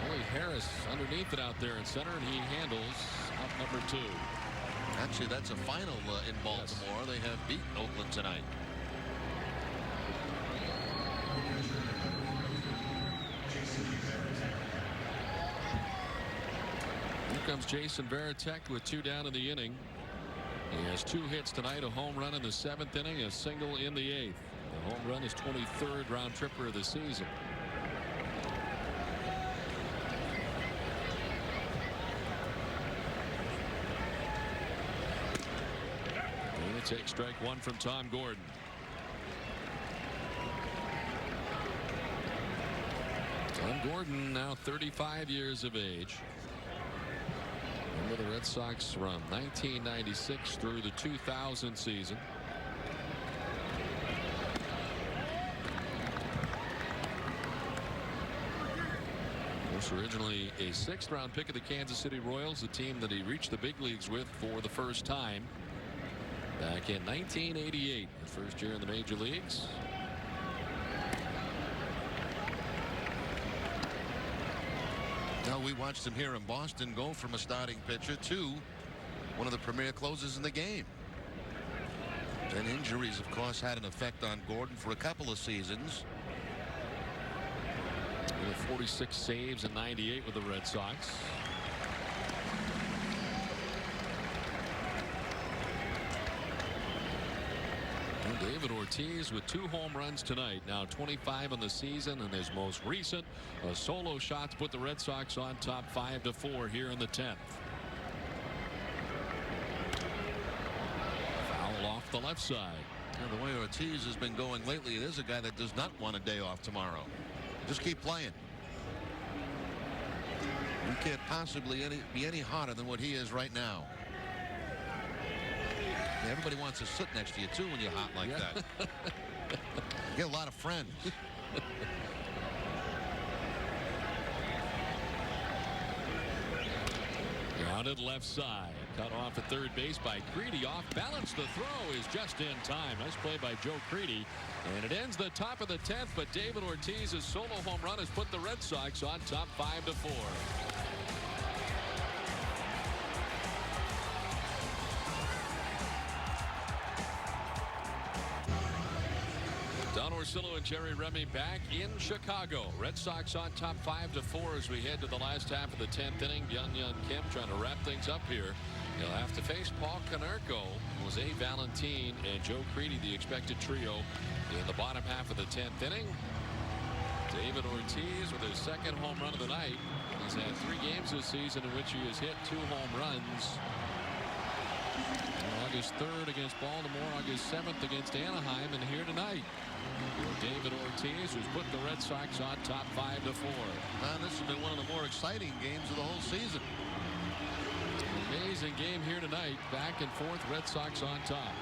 Willie Harris underneath it out there in center, and he handles out number 2. Actually, that's a final in Baltimore. Yes. They have beaten Oakland tonight. Here comes Jason Varitek with 2 down in the inning. He has 2 hits tonight, a home run in the 7th inning, a single in the 8th. The home run is 23rd round tripper of the season. And it takes strike 1 from Tom Gordon. Tom Gordon now 35 years of age. Remember the Red Sox from 1996 through the 2000 season. Was originally a 6th round pick of the Kansas City Royals, the team that he reached the big leagues with for the first time back in 1988, his first year in the major leagues. Now we watched him here in Boston go from a starting pitcher to one of the premier closers in the game. And injuries, of course, had an effect on Gordon for a couple of seasons. 46 saves in 98 with the Red Sox. And David Ortiz with 2 home runs tonight, now 25 on the season, and his most recent a solo shot to put the Red Sox on top 5-4 here in the 10th. Foul off the left side. And the way Ortiz has been going lately, it is a guy that does not want a day off tomorrow. Just keep playing. You can't possibly be any hotter than what he is right now. Everybody wants to sit next to you too when you're hot like that. You get a lot of friends. Grounded left side. Cut off at third base by Creedy. Off balance. The throw is just in time. Nice play by Joe Creedy. And it ends the top of the 10th, but David Ortiz's solo home run has put the Red Sox on top 5-4. Don Orsillo and Jerry Remy back in Chicago. Red Sox on top 5-4 as we head to the last half of the 10th inning. Byung-Hyun Kim trying to wrap things up here. He'll have to face Paul Konerko, Jose Valentin, and Joe Creedy, the expected trio in the bottom half of the 10th inning. David Ortiz with his 2nd home run of the night. He's had 3 games this season in which he has hit 2 home runs. August 3rd against Baltimore, August 7th against Anaheim, and here tonight David Ortiz, who's put the Red Sox on top 5-4. This has been one of the more exciting games of the whole season. Amazing game here tonight. Back and forth, Red Sox on top.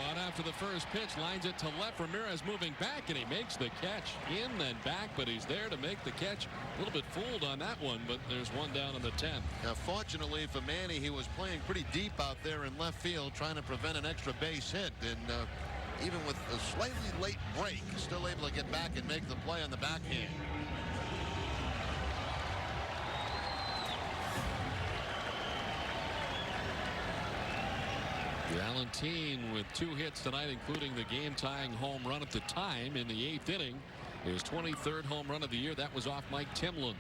Out after the first pitch, lines it to left. Ramirez moving back, and he makes the catch in and back, but he's there to make the catch. A little bit fooled on that one, but there's one down in the 10th. Now, fortunately for Manny, he was playing pretty deep out there in left field, trying to prevent an extra base hit, and even with a slightly late break, still able to get back and make the play on the backhand. Valentin with 2 hits tonight, including the game-tying home run at the time in the 8th inning. His 23rd home run of the year. That was off Mike Timlin.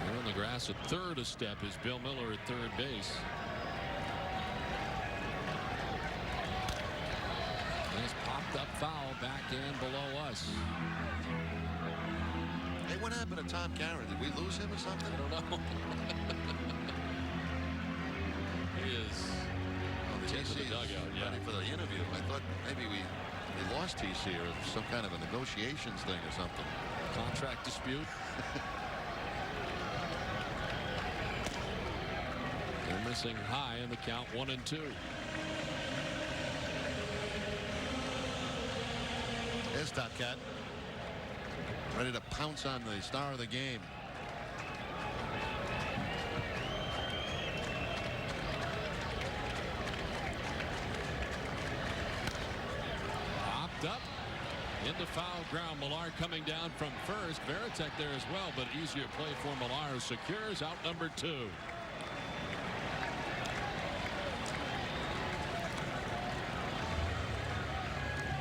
Here on the grass at third a step is Bill Miller at third base. Nice popped-up foul backhand below us. Hey, what happened to Tom Caron? Did we lose him or something? I don't know. He into the dugout. Yeah. Ready for the interview. I thought maybe we lost TC or some kind of a negotiations thing or something. Contract dispute. They're missing high in the count, 1-2. There's Top Cat. Ready to pounce on the star of the game. Popped up into foul ground. Millar coming down from first. Varitek there as well, but easier play for Millar. Secures out number 2.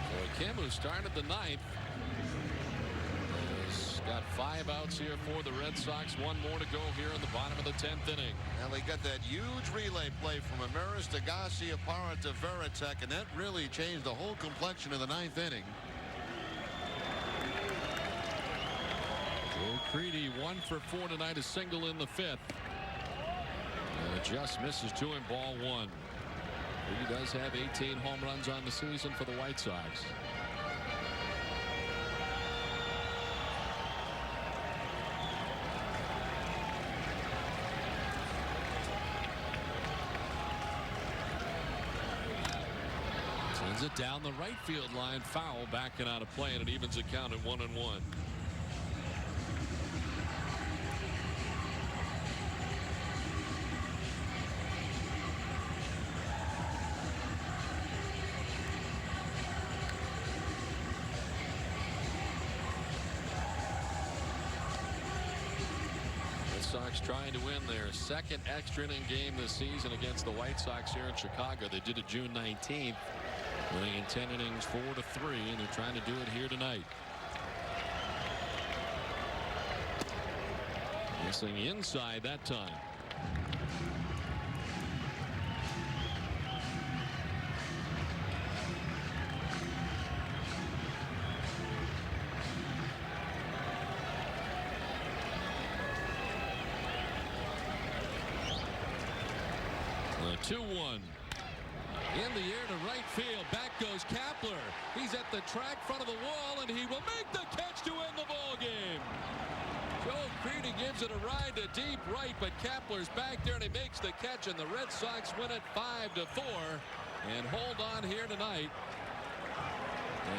So Kim, who started the ninth, has got 5 outs here for the Red Sox. 1 more to go here in the bottom of the 10th inning. Well, they got that huge relay play from Amaris to Garcia Parra to Varitek, and that really changed the whole complexion of the 9th inning. Creedy 1 for 4 tonight, a single in the 5th. And it just misses to him, ball 1. He does have 18 home runs on the season for the White Sox. Sends it down the right field line, foul, backing out of play, and it evens the count at 1-1. Sox trying to win their second extra inning game this season against the White Sox here in Chicago. They did it June 19th, winning in 10 innings 4-3, and they're trying to do it here tonight. Missing inside that time. The 2-1 in the air to right field. Back goes Kapler. He's at the track front of the wall, and he will make the catch to end the ball game. Joe Creedy gives it a ride to deep right, but Kapler's back there, and he makes the catch, and the Red Sox win it 5-4 and hold on here tonight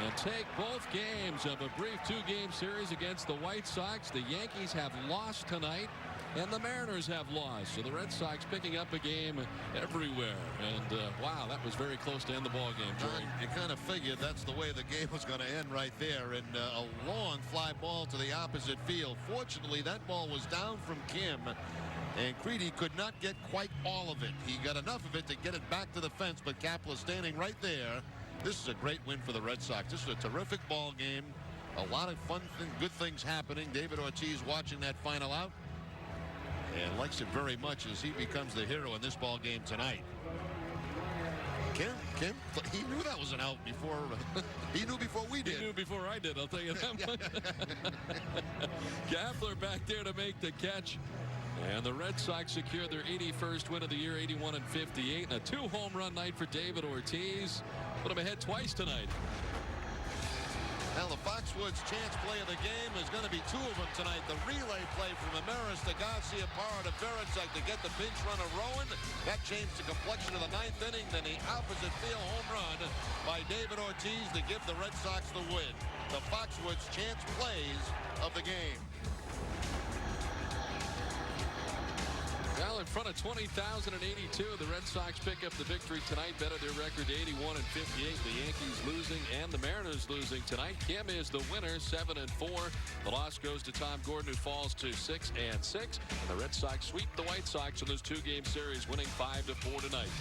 and take both games of a brief 2-game series against the White Sox. The Yankees have lost tonight, and the Mariners have lost. So the Red Sox picking up a game everywhere. And wow, that was very close to end the ball game, Jerry. You kind of figured that's the way the game was going to end right there. And a long fly ball to the opposite field. Fortunately, that ball was down from Kim, and Creedy could not get quite all of it. He got enough of it to get it back to the fence, but Kapler standing right there. This is a great win for the Red Sox. This is a terrific ball game. A lot of fun, good things happening. David Ortiz watching that final out and likes it very much as he becomes the hero in this ball game tonight. Kim, he knew that was an out before. He knew before we did. He knew before I did, I'll tell you that much. Kapler back there to make the catch. And the Red Sox secure their 81st win of the year, 81-58. And a 2-home run night for David Ortiz. Put him ahead twice tonight. Now the Foxwoods chance play of the game is going to be 2 of them tonight. The relay play from Amaris to Garcia Parra to Varitek to get the pinch runner Rowan. That changed the complexion of the 9th inning. Then the opposite field home run by David Ortiz to give the Red Sox the win. The Foxwoods chance plays of the game. Well, in front of 20,082, the Red Sox pick up the victory tonight. Better their record 81-58. The Yankees losing and the Mariners losing tonight. Kim is the winner, 7-4. The loss goes to Tom Gordon, who falls to 6-6. And the Red Sox sweep the White Sox in this 2-game series, winning 5-4 tonight.